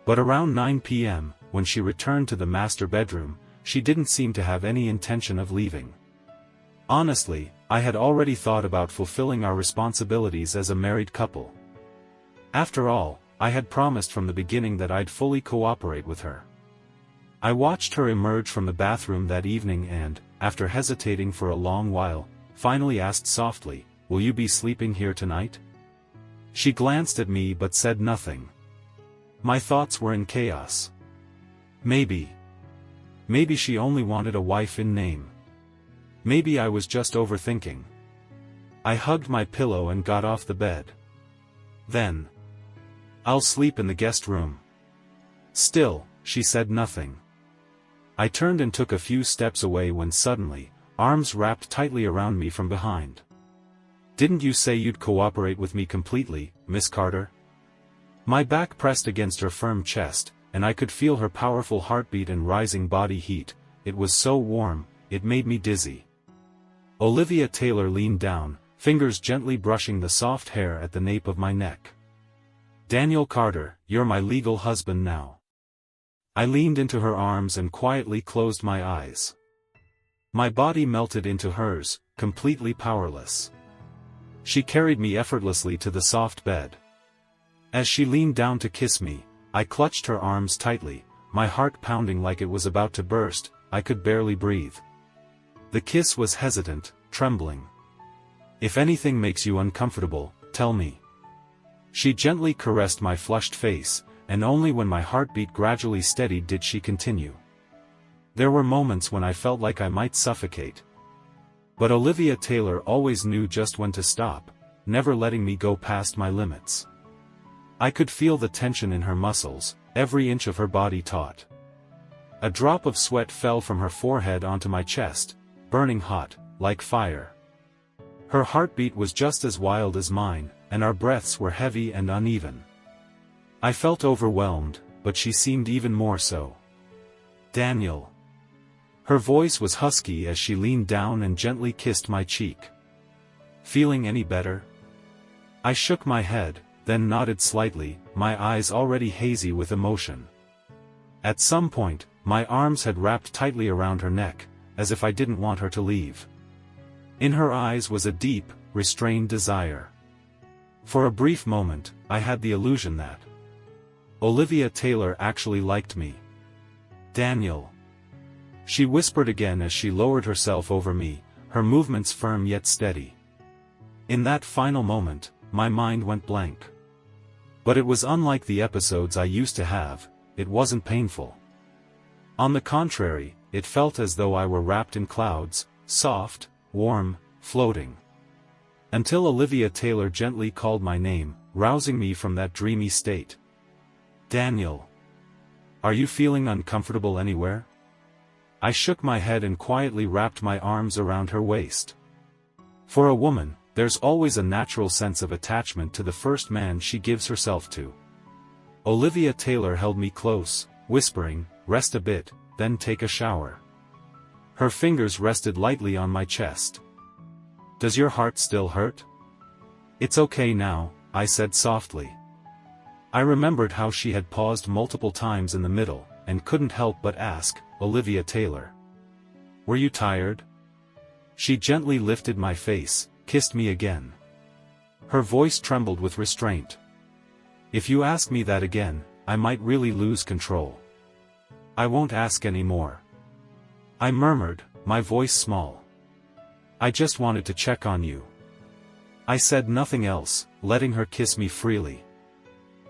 But around 9 p.m., when she returned to the master bedroom, she didn't seem to have any intention of leaving. Honestly, I had already thought about fulfilling our responsibilities as a married couple. After all, I had promised from the beginning that I'd fully cooperate with her. I watched her emerge from the bathroom that evening and, after hesitating for a long while, finally asked softly, "Will you be sleeping here tonight?" She glanced at me but said nothing. My thoughts were in chaos. Maybe she only wanted a wife in name. Maybe I was just overthinking. I hugged my pillow and got off the bed. Then, "I'll sleep in the guest room." Still, she said nothing. I turned and took a few steps away when suddenly, arms wrapped tightly around me from behind. "Didn't you say you'd cooperate with me completely, Miss Carter?" My back pressed against her firm chest, and I could feel her powerful heartbeat and rising body heat. It was so warm, it made me dizzy. Olivia Taylor leaned down, fingers gently brushing the soft hair at the nape of my neck. "Daniel Carter, you're my legal husband now." I leaned into her arms and quietly closed my eyes. My body melted into hers, completely powerless. She carried me effortlessly to the soft bed. As she leaned down to kiss me, I clutched her arms tightly, my heart pounding like it was about to burst. I could barely breathe. The kiss was hesitant, trembling. "If anything makes you uncomfortable, tell me." She gently caressed my flushed face, and only when my heartbeat gradually steadied did she continue. There were moments when I felt like I might suffocate. But Olivia Taylor always knew just when to stop, never letting me go past my limits. I could feel the tension in her muscles, every inch of her body taut. A drop of sweat fell from her forehead onto my chest, burning hot, like fire. Her heartbeat was just as wild as mine, and our breaths were heavy and uneven. I felt overwhelmed, but she seemed even more so. Daniel. Her voice was husky as she leaned down and gently kissed my cheek. Feeling any better? I shook my head, then nodded slightly, my eyes already hazy with emotion. At some point, my arms had wrapped tightly around her neck, as if I didn't want her to leave. In her eyes was a deep, restrained desire. For a brief moment, I had the illusion that Olivia Taylor actually liked me. Daniel. She whispered again as she lowered herself over me, her movements firm yet steady. In that final moment, my mind went blank. But it was unlike the episodes I used to have, it wasn't painful. On the contrary, it felt as though I were wrapped in clouds, soft, warm, floating. Until Olivia Taylor gently called my name, rousing me from that dreamy state. Daniel. Are you feeling uncomfortable anywhere? I shook my head and quietly wrapped my arms around her waist. For a woman, there's always a natural sense of attachment to the first man she gives herself to. Olivia Taylor held me close, whispering, "Rest a bit, then take a shower." Her fingers rested lightly on my chest. "Does your heart still hurt?" "It's okay now," I said softly. I remembered how she had paused multiple times in the middle, and couldn't help but ask, "Olivia Taylor, were you tired?" She gently lifted my face, kissed me again. Her voice trembled with restraint. "If you ask me that again, I might really lose control." "I won't ask any more," I murmured, my voice small. "I just wanted to check on you." I said nothing else, letting her kiss me freely.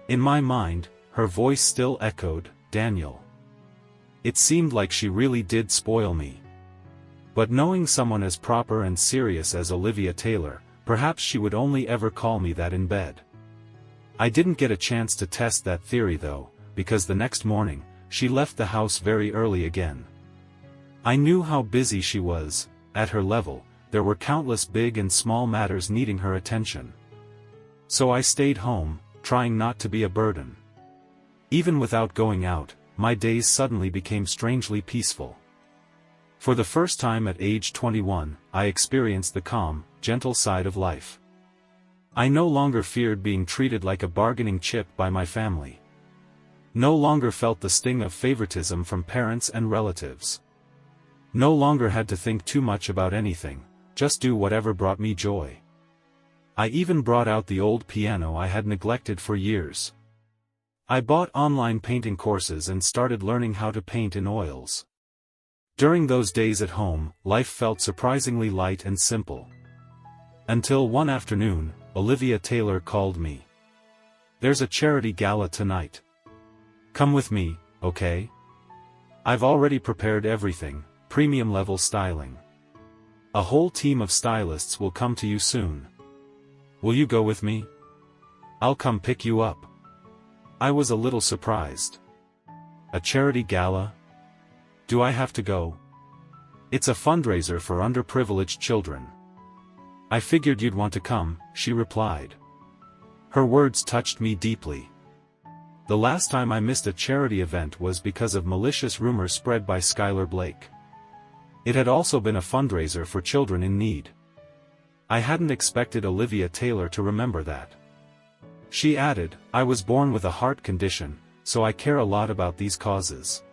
In my mind, her voice still echoed, "Daniel." It seemed like she really did spoil me. But knowing someone as proper and serious as Olivia Taylor, perhaps she would only ever call me that in bed. I didn't get a chance to test that theory though, because the next morning, she left the house very early again. I knew how busy she was. At her level, there were countless big and small matters needing her attention. So I stayed home, trying not to be a burden. Even without going out, my days suddenly became strangely peaceful. For the first time at age 21, I experienced the calm, gentle side of life. I no longer feared being treated like a bargaining chip by my family. No longer felt the sting of favoritism from parents and relatives. No longer had to think too much about anything, just do whatever brought me joy. I even brought out the old piano I had neglected for years. I bought online painting courses and started learning how to paint in oils. During those days at home, life felt surprisingly light and simple. Until one afternoon, Olivia Taylor called me. "There's a charity gala tonight. Come with me, okay? I've already prepared everything, premium level styling. A whole team of stylists will come to you soon. Will you go with me? I'll come pick you up." I was a little surprised. "A charity gala? Do I have to go?" "It's a fundraiser for underprivileged children." "I figured you'd want to come," she replied. Her words touched me deeply. The last time I missed a charity event was because of malicious rumors spread by Skylar Blake. It had also been a fundraiser for children in need. I hadn't expected Olivia Taylor to remember that. She added, "I was born with a heart condition, so I care a lot about these causes."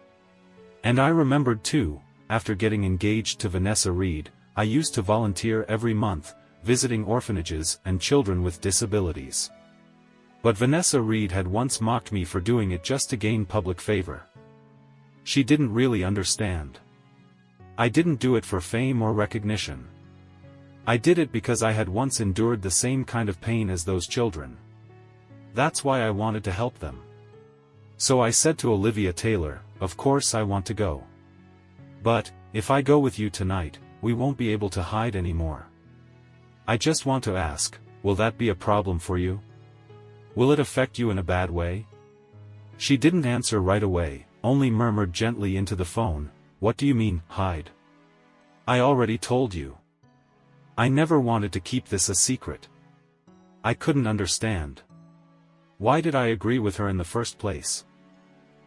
And I remembered too, after getting engaged to Vanessa Reed, I used to volunteer every month, visiting orphanages and children with disabilities. But Vanessa Reed had once mocked me for doing it just to gain public favor. She didn't really understand. I didn't do it for fame or recognition. I did it because I had once endured the same kind of pain as those children. That's why I wanted to help them. So I said to Olivia Taylor, "Of course I want to go. But, if I go with you tonight, we won't be able to hide anymore. I just want to ask, will that be a problem for you? Will it affect you in a bad way?" She didn't answer right away, only murmured gently into the phone, "What do you mean, hide? I already told you. I never wanted to keep this a secret." I couldn't understand. Why did I agree with her in the first place?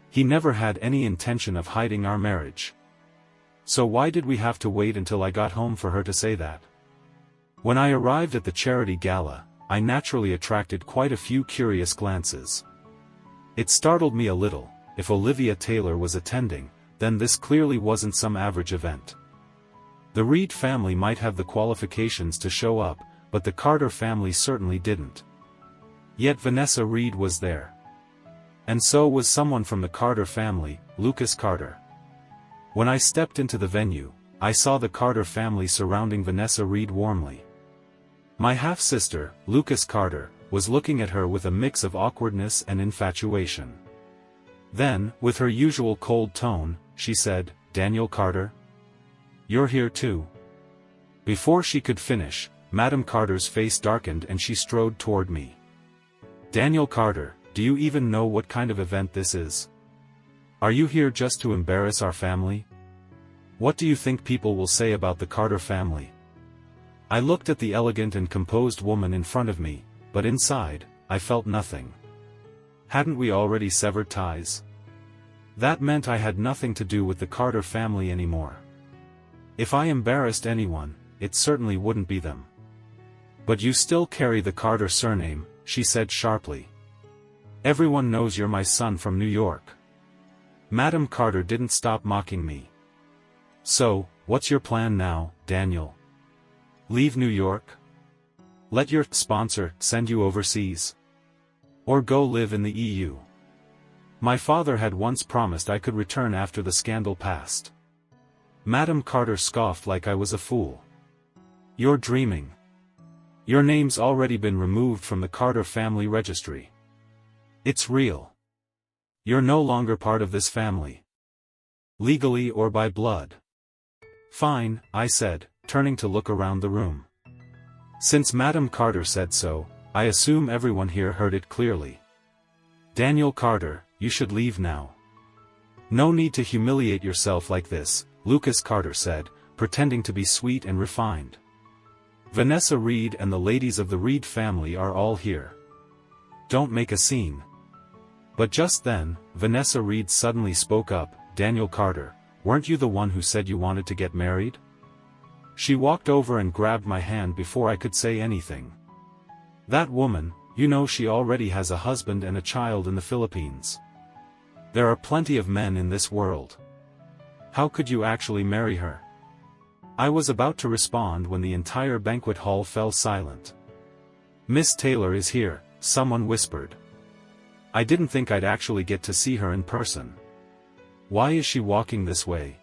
He never had any intention of hiding our marriage. So why did we have to wait until I got home for her to say that? When I arrived at the charity gala, I naturally attracted quite a few curious glances. It startled me a little. If Olivia Taylor was attending, then this clearly wasn't some average event. The Reed family might have the qualifications to show up, but the Carter family certainly didn't. Yet Vanessa Reed was there. And so was someone from the Carter family, Lucas Carter. When I stepped into the venue, I saw the Carter family surrounding Vanessa Reed warmly. My half-sister, Lucas Carter, was looking at her with a mix of awkwardness and infatuation. Then, with her usual cold tone, she said, "Daniel Carter? You're here too?" Before she could finish, Madam Carter's face darkened and she strode toward me. "Daniel Carter, do you even know what kind of event this is? Are you here just to embarrass our family? What do you think people will say about the Carter family?" I looked at the elegant and composed woman in front of me, but inside, I felt nothing. Hadn't we already severed ties? That meant I had nothing to do with the Carter family anymore. If I embarrassed anyone, it certainly wouldn't be them. "But you still carry the Carter surname," she said sharply. "Everyone knows you're my son from New York." Madam Carter didn't stop mocking me. "So, what's your plan now, Daniel? Leave New York? Let your sponsor send you overseas? Or go live in the EU? My father had once promised I could return after the scandal passed." Madam Carter scoffed like I was a fool. "You're dreaming. Your name's already been removed from the Carter family registry. It's real. You're no longer part of this family. Legally or by blood." "Fine," I said, turning to look around the room. Since Madam Carter said so, I assume everyone here heard it clearly. "Daniel Carter, you should leave now. No need to humiliate yourself like this," Lucas Carter said, pretending to be sweet and refined. "Vanessa Reed and the ladies of the Reed family are all here. Don't make a scene." But just then, Vanessa Reed suddenly spoke up. "Daniel Carter, weren't you the one who said you wanted to get married?" She walked over and grabbed my hand before I could say anything. "That woman, you know she already has a husband and a child in the Philippines. There are plenty of men in this world. How could you actually marry her?" I was about to respond when the entire banquet hall fell silent. "Miss Taylor is here," someone whispered. I didn't think I'd actually get to see her in person. Why is she walking this way?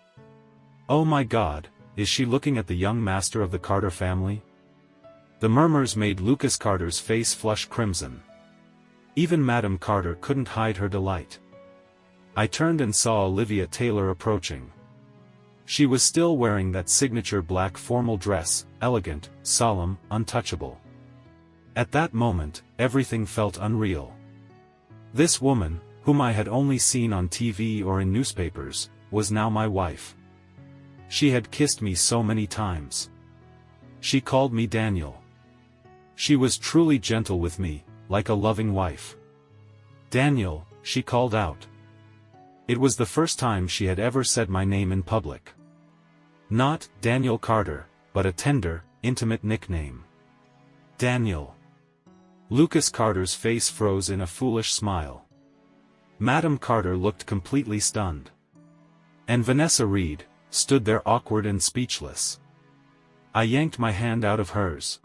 Oh my God, is she looking at the young master of the Carter family? The murmurs made Lucas Carter's face flush crimson. Even Madam Carter couldn't hide her delight. I turned and saw Olivia Taylor approaching. She was still wearing that signature black formal dress, elegant, solemn, untouchable. At that moment, everything felt unreal. This woman, whom I had only seen on TV or in newspapers, was now my wife. She had kissed me so many times. She called me Daniel. She was truly gentle with me, like a loving wife. "Daniel," she called out. It was the first time she had ever said my name in public. Not Daniel Carter, but a tender, intimate nickname. Daniel. Lucas Carter's face froze in a foolish smile. Madam Carter looked completely stunned. And Vanessa Reed stood there awkward and speechless. I yanked my hand out of hers.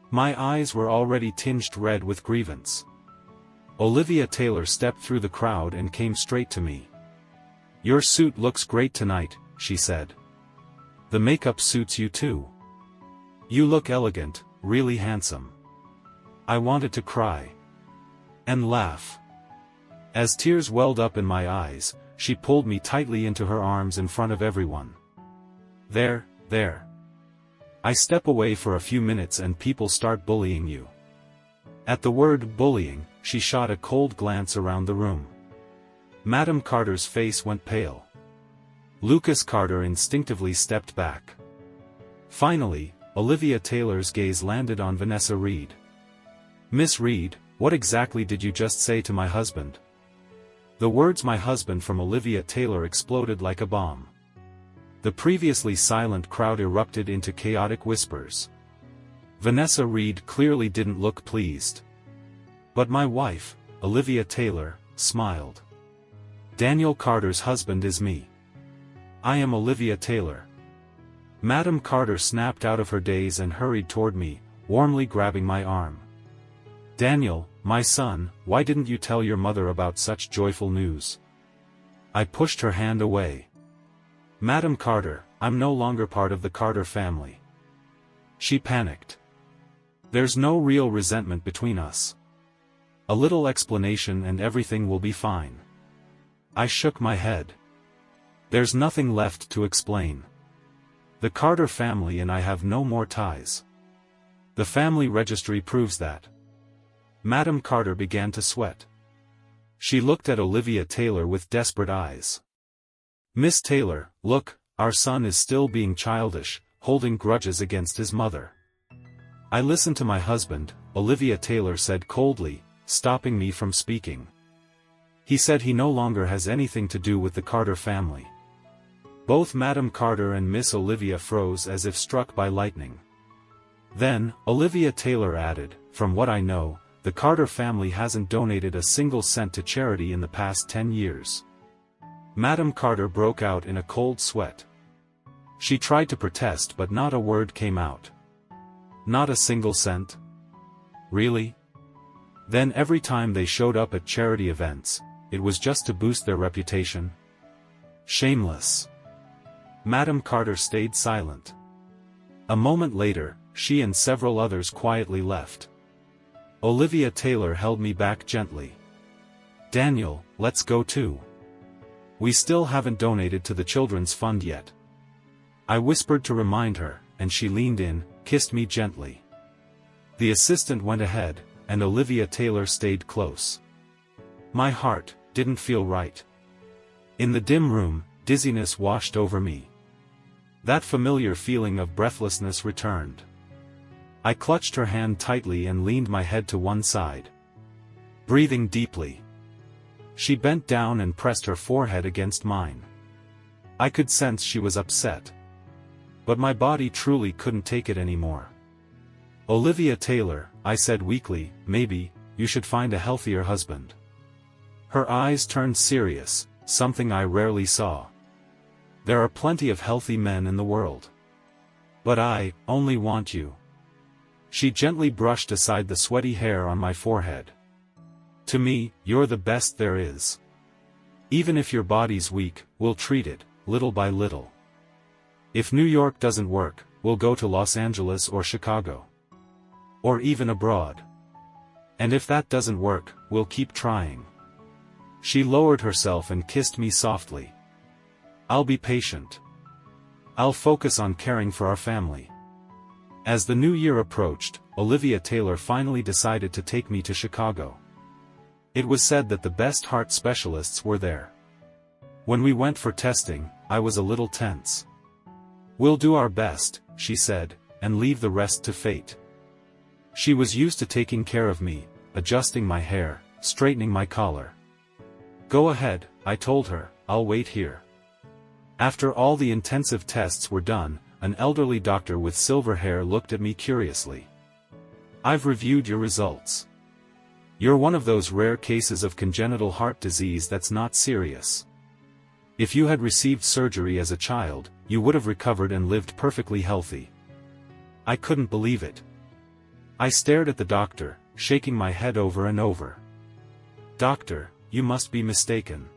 My eyes were already tinged red with grievance. Olivia Taylor stepped through the crowd and came straight to me. "Your suit looks great tonight," she said. "The makeup suits you too. You look elegant, really handsome." I wanted to cry. And laugh. As tears welled up in my eyes, she pulled me tightly into her arms in front of everyone. There. I step away for a few minutes and people start bullying you." At the word bullying, she shot a cold glance around the room. Madam Carter's face went pale. Lucas Carter instinctively stepped back. Finally, Olivia Taylor's gaze landed on Vanessa Reed. "Miss Reed, what exactly did you just say to my husband?" The words "my husband" from Olivia Taylor exploded like a bomb. The previously silent crowd erupted into chaotic whispers. Vanessa Reed clearly didn't look pleased. But my wife, Olivia Taylor, smiled. "Daniel Carter's husband is me. I am Olivia Taylor." Madam Carter snapped out of her daze and hurried toward me, warmly grabbing my arm. "Daniel, my son, why didn't you tell your mother about such joyful news?" I pushed her hand away. "Madam Carter, I'm no longer part of the Carter family." She panicked. "There's no real resentment between us. A little explanation and everything will be fine." I shook my head. "There's nothing left to explain. The Carter family and I have no more ties. The family registry proves that." Madam Carter began to sweat. She looked at Olivia Taylor with desperate eyes. "Miss Taylor, look, our son is still being childish, holding grudges against his mother." "I listened to my husband," Olivia Taylor said coldly, stopping me from speaking. "He said he no longer has anything to do with the Carter family." Both Madam Carter and Miss Olivia froze as if struck by lightning. Then, Olivia Taylor added, "From what I know, the Carter family hasn't donated a single cent to charity in the past 10 years. Madam Carter broke out in a cold sweat. She tried to protest but not a word came out. "Not a single cent? Really? Then every time they showed up at charity events, it was just to boost their reputation? Shameless." Madam Carter stayed silent. A moment later, she and several others quietly left. Olivia Taylor held me back gently. "Daniel, let's go too. We still haven't donated to the children's fund yet." I whispered to remind her, and she leaned in, kissed me gently. The assistant went ahead, and Olivia Taylor stayed close. My heart didn't feel right. In the dim room, dizziness washed over me. That familiar feeling of breathlessness returned. I clutched her hand tightly and leaned my head to one side. Breathing deeply. She bent down and pressed her forehead against mine. I could sense she was upset. But my body truly couldn't take it anymore. "Olivia Taylor," I said weakly, "maybe you should find a healthier husband." Her eyes turned serious, something I rarely saw. "There are plenty of healthy men in the world. But I only want you." She gently brushed aside the sweaty hair on my forehead. "To me, you're the best there is. Even if your body's weak, we'll treat it, little by little. If New York doesn't work, we'll go to Los Angeles or Chicago. Or even abroad. And if that doesn't work, we'll keep trying." She lowered herself and kissed me softly. "I'll be patient. I'll focus on caring for our family." As the new year approached, Olivia Taylor finally decided to take me to Chicago. It was said that the best heart specialists were there. When we went for testing, I was a little tense. "We'll do our best," she said, "and leave the rest to fate." She was used to taking care of me, adjusting my hair, straightening my collar. "Go ahead," I told her, "I'll wait here." After all the intensive tests were done, an elderly doctor with silver hair looked at me curiously. "I've reviewed your results. You're one of those rare cases of congenital heart disease that's not serious. If you had received surgery as a child, you would have recovered and lived perfectly healthy." I couldn't believe it. I stared at the doctor, shaking my head over and over. "Doctor, you must be mistaken.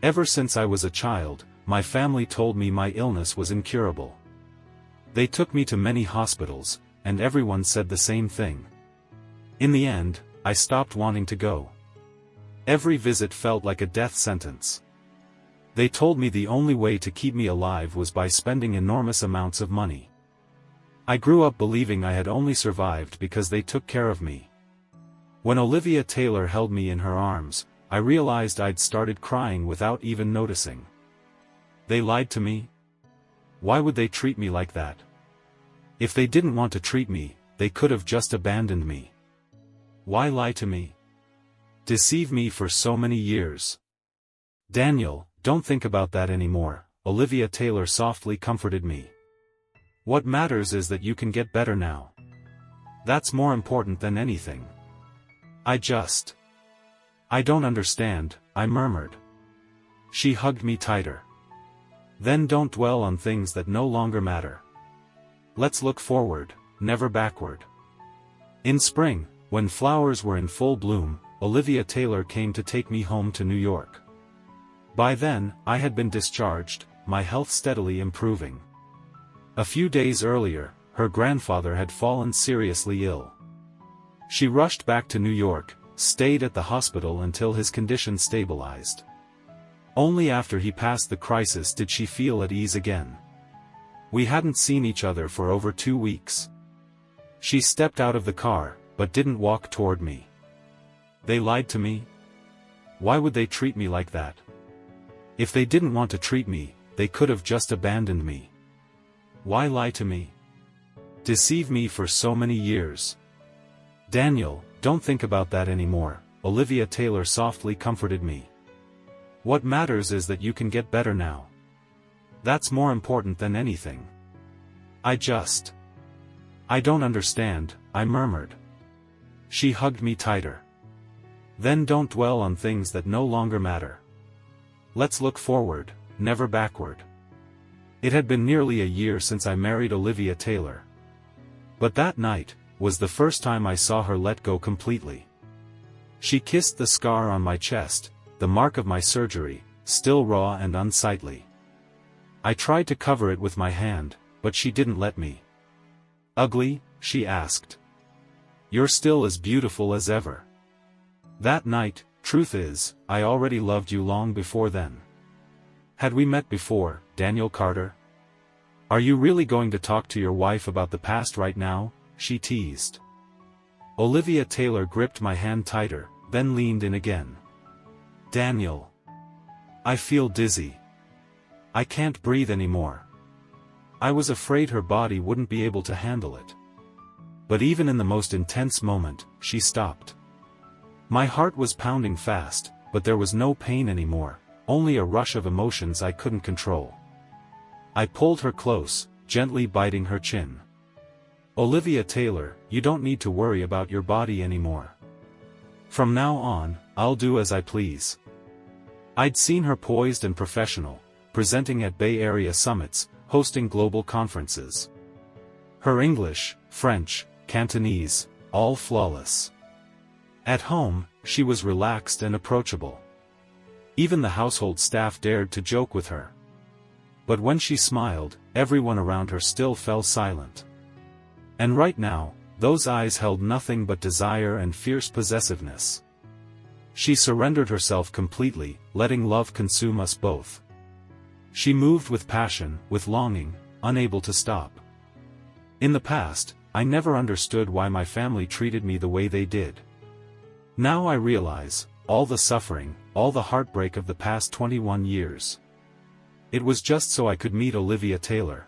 Ever since I was a child, my family told me my illness was incurable. They took me to many hospitals, and everyone said the same thing. In the end, I stopped wanting to go. Every visit felt like a death sentence. They told me the only way to keep me alive was by spending enormous amounts of money. I grew up believing I had only survived because they took care of me." When Olivia Taylor held me in her arms, I realized I'd started crying without even noticing. They lied to me? Why would they treat me like that? If they didn't want to treat me, they could have just abandoned me. Why lie to me? Deceive me for so many years. Daniel, don't think about that anymore, Olivia Taylor softly comforted me. What matters is that you can get better now. That's more important than anything. I don't understand, I murmured. She hugged me tighter. Then don't dwell on things that no longer matter. Let's look forward, never backward. In spring, when flowers were in full bloom, Olivia Taylor came to take me home to New York. By then, I had been discharged, my health steadily improving. A few days earlier, her grandfather had fallen seriously ill. She rushed back to New York, stayed at the hospital until his condition stabilized. Only after he passed the crisis did she feel at ease again. We hadn't seen each other for over 2 weeks. She stepped out of the car, but didn't walk toward me. They lied to me? Why would they treat me like that? If they didn't want to treat me, they could have just abandoned me. Why lie to me? Deceive me for so many years. Daniel, don't think about that anymore, Olivia Taylor softly comforted me. What matters is that you can get better now. That's more important than anything. I don't understand, I murmured. She hugged me tighter. Then don't dwell on things that no longer matter. Let's look forward, never backward. It had been nearly a year since I married Olivia Taylor. But that night was the first time I saw her let go completely. She kissed the scar on my chest, the mark of my surgery, still raw and unsightly. I tried to cover it with my hand, but she didn't let me. Ugly? She asked. You're still as beautiful as ever. That night, truth is, I already loved you long before then. Had we met before, Daniel Carter? Are you really going to talk to your wife about the past right now? She teased. Olivia Taylor gripped my hand tighter, then leaned in again. Daniel. I feel dizzy. I can't breathe anymore. I was afraid her body wouldn't be able to handle it. But even in the most intense moment, she stopped. My heart was pounding fast, but there was no pain anymore, only a rush of emotions I couldn't control. I pulled her close, gently biting her chin. Olivia Taylor, you don't need to worry about your body anymore. From now on, I'll do as I please. I'd seen her poised and professional, presenting at Bay Area summits, hosting global conferences. Her English, French, Cantonese, all flawless. At home, she was relaxed and approachable. Even the household staff dared to joke with her. But when she smiled, everyone around her still fell silent. And right now, those eyes held nothing but desire and fierce possessiveness. She surrendered herself completely, letting love consume us both. She moved with passion, with longing, unable to stop. In the past, I never understood why my family treated me the way they did. Now I realize, all the suffering, all the heartbreak of the past 21 years. It was just so I could meet Olivia Taylor.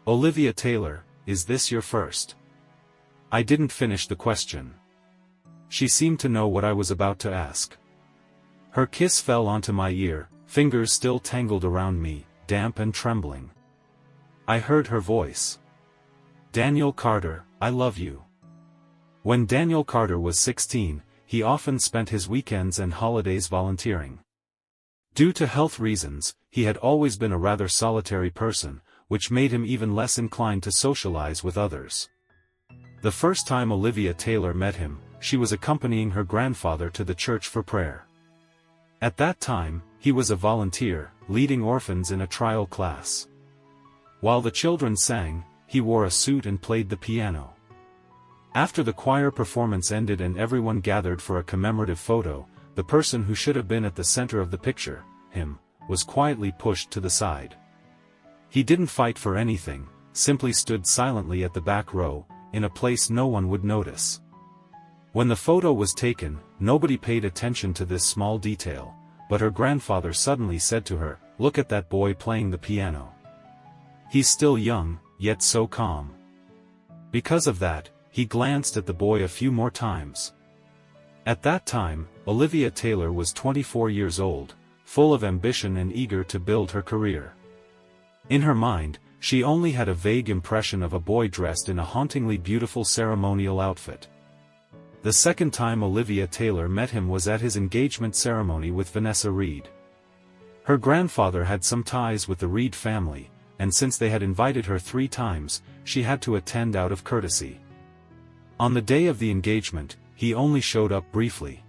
Olivia Taylor, is this your first? I didn't finish the question. She seemed to know what I was about to ask. Her kiss fell onto my ear, fingers still tangled around me, damp and trembling. I heard her voice. Daniel Carter, I love you. When Daniel Carter was 16, he often spent his weekends and holidays volunteering. Due to health reasons, he had always been a rather solitary person, which made him even less inclined to socialize with others. The first time Olivia Taylor met him, she was accompanying her grandfather to the church for prayer. At that time, he was a volunteer, leading orphans in a trial class. While the children sang, he wore a suit and played the piano. After the choir performance ended and everyone gathered for a commemorative photo, the person who should have been at the center of the picture, him, was quietly pushed to the side. He didn't fight for anything, simply stood silently at the back row, in a place no one would notice. When the photo was taken, nobody paid attention to this small detail, but her grandfather suddenly said to her, "Look at that boy playing the piano. He's still young, yet so calm." Because of that, he glanced at the boy a few more times. At that time, Olivia Taylor was 24 years old, full of ambition and eager to build her career. In her mind, she only had a vague impression of a boy dressed in a hauntingly beautiful ceremonial outfit. The second time Olivia Taylor met him was at his engagement ceremony with Vanessa Reed. Her grandfather had some ties with the Reed family, and since they had invited her 3 times, she had to attend out of courtesy. On the day of the engagement, he only showed up briefly.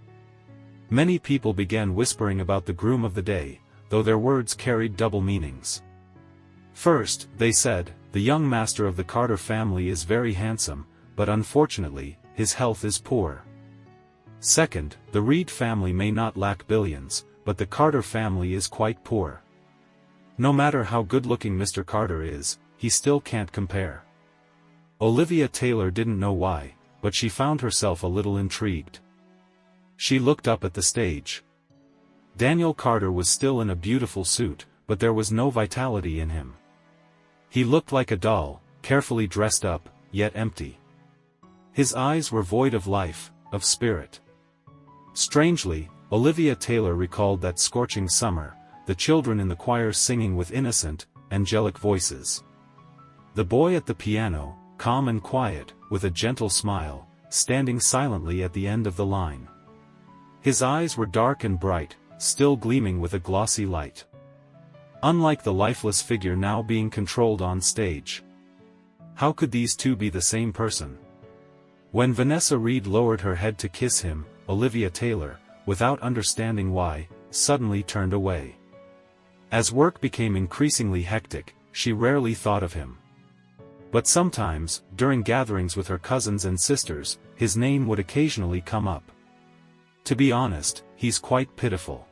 Many people began whispering about the groom of the day, though their words carried double meanings. First, they said, the young master of the Carter family is very handsome, but unfortunately, his health is poor. Second, the Reed family may not lack billions, but the Carter family is quite poor. No matter how good-looking Mr. Carter is, he still can't compare. Olivia Taylor didn't know why, but she found herself a little intrigued. She looked up at the stage. Daniel Carter was still in a beautiful suit, but there was no vitality in him. He looked like a doll, carefully dressed up, yet empty. His eyes were void of life, of spirit. Strangely, Olivia Taylor recalled that scorching summer, the children in the choir singing with innocent, angelic voices. The boy at the piano, calm and quiet, with a gentle smile, standing silently at the end of the line. His eyes were dark and bright, still gleaming with a glossy light. Unlike the lifeless figure now being controlled on stage. How could these two be the same person? When Vanessa Reed lowered her head to kiss him, Olivia Taylor, without understanding why, suddenly turned away. As work became increasingly hectic, she rarely thought of him. But sometimes, during gatherings with her cousins and sisters, his name would occasionally come up. To be honest, he's quite pitiful.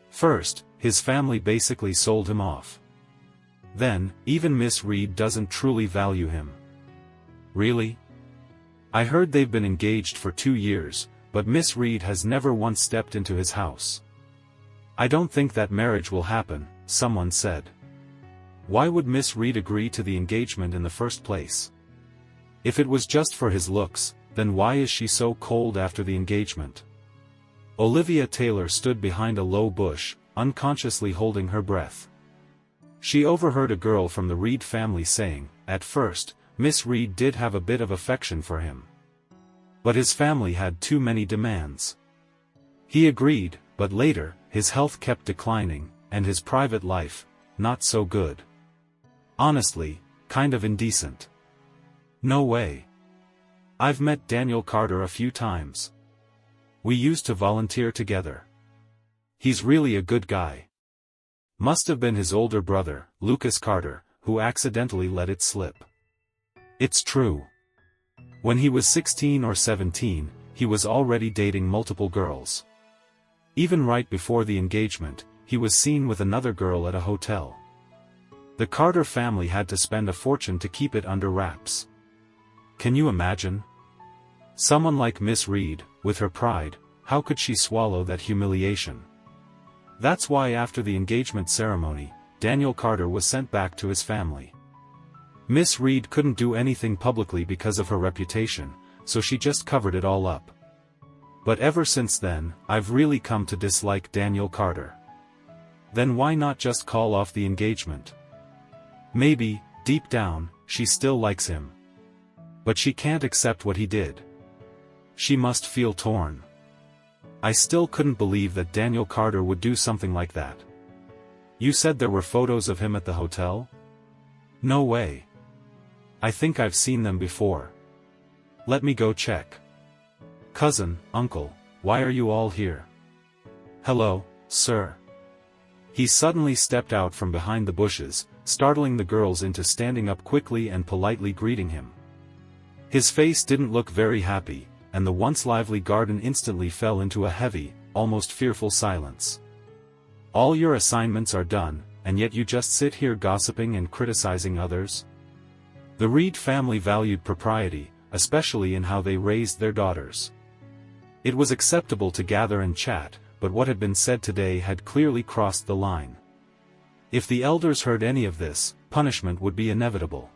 First, his family basically sold him off. Then, even Miss Reed doesn't truly value him. Really? I heard they've been engaged for 2 years, but Miss Reed has never once stepped into his house. I don't think that marriage will happen, someone said. Why would Miss Reed agree to the engagement in the first place? If it was just for his looks, then why is she so cold after the engagement? Olivia Taylor stood behind a low bush, unconsciously holding her breath. She overheard a girl from the Reed family saying, at first, Miss Reed did have a bit of affection for him. But his family had too many demands. He agreed, but later, his health kept declining, and his private life, not so good. Honestly, kind of indecent. No way. I've met Daniel Carter a few times. We used to volunteer together. He's really a good guy. Must have been his older brother, Lucas Carter, who accidentally let it slip. It's true. When he was 16 or 17, he was already dating multiple girls. Even right before the engagement, he was seen with another girl at a hotel. The Carter family had to spend a fortune to keep it under wraps. Can you imagine? Someone like Miss Reed, with her pride, how could she swallow that humiliation? That's why after the engagement ceremony, Daniel Carter was sent back to his family. Miss Reed couldn't do anything publicly because of her reputation, so she just covered it all up. But ever since then, I've really come to dislike Daniel Carter. Then why not just call off the engagement? Maybe, deep down, she still likes him. But she can't accept what he did. She must feel torn. I still couldn't believe that Daniel Carter would do something like that. You said there were photos of him at the hotel? No way. I think I've seen them before. Let me go check. Cousin, uncle, why are you all here? Hello, sir. He suddenly stepped out from behind the bushes, startling the girls into standing up quickly and politely greeting him. His face didn't look very happy, and the once lively garden instantly fell into a heavy, almost fearful silence. All your assignments are done, and yet you just sit here gossiping and criticizing others? The Reed family valued propriety, especially in how they raised their daughters. It was acceptable to gather and chat, but what had been said today had clearly crossed the line. If the elders heard any of this, punishment would be inevitable.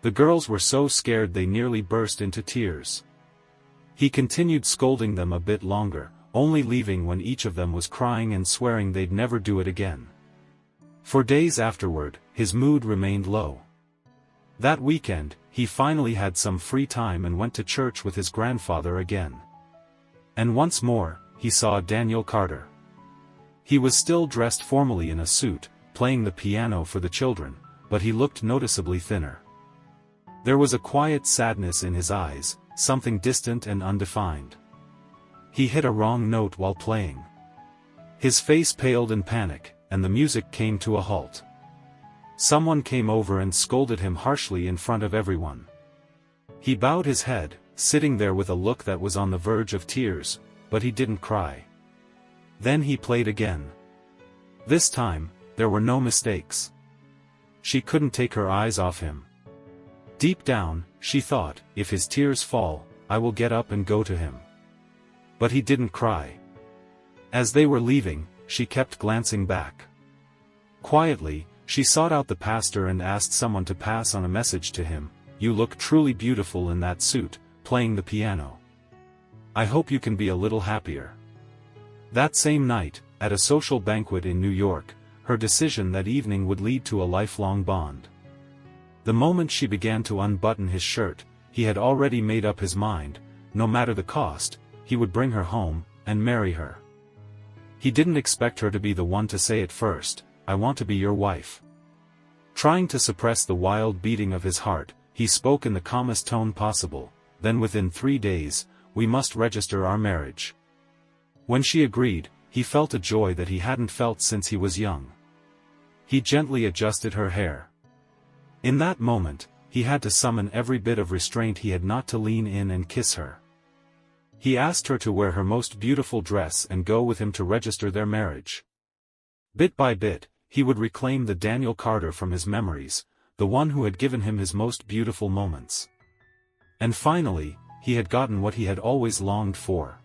The girls were so scared they nearly burst into tears. He continued scolding them a bit longer, only leaving when each of them was crying and swearing they'd never do it again. For days afterward, his mood remained low. That weekend, he finally had some free time and went to church with his grandfather again. And once more, he saw Daniel Carter. He was still dressed formally in a suit, playing the piano for the children, but he looked noticeably thinner. There was a quiet sadness in his eyes, something distant and undefined. He hit a wrong note while playing. His face paled in panic, and the music came to a halt. Someone came over and scolded him harshly in front of everyone. He bowed his head, sitting there with a look that was on the verge of tears, but he didn't cry. Then he played again. This time, there were no mistakes. She couldn't take her eyes off him. Deep down, she thought, if his tears fall, I will get up and go to him. But he didn't cry. As they were leaving, she kept glancing back. Quietly, she sought out the pastor and asked someone to pass on a message to him. You look truly beautiful in that suit, playing the piano. I hope you can be a little happier. That same night, at a social banquet in New York, her decision that evening would lead to a lifelong bond. The moment she began to unbutton his shirt, he had already made up his mind, no matter the cost, he would bring her home, and marry her. He didn't expect her to be the one to say it first, I want to be your wife. Trying to suppress the wild beating of his heart, he spoke in the calmest tone possible, then within 3 days, we must register our marriage. When she agreed, he felt a joy that he hadn't felt since he was young. He gently adjusted her hair. In that moment, he had to summon every bit of restraint he had not to lean in and kiss her. He asked her to wear her most beautiful dress and go with him to register their marriage. Bit by bit, he would reclaim the Daniel Carter from his memories, the one who had given him his most beautiful moments. And finally, he had gotten what he had always longed for.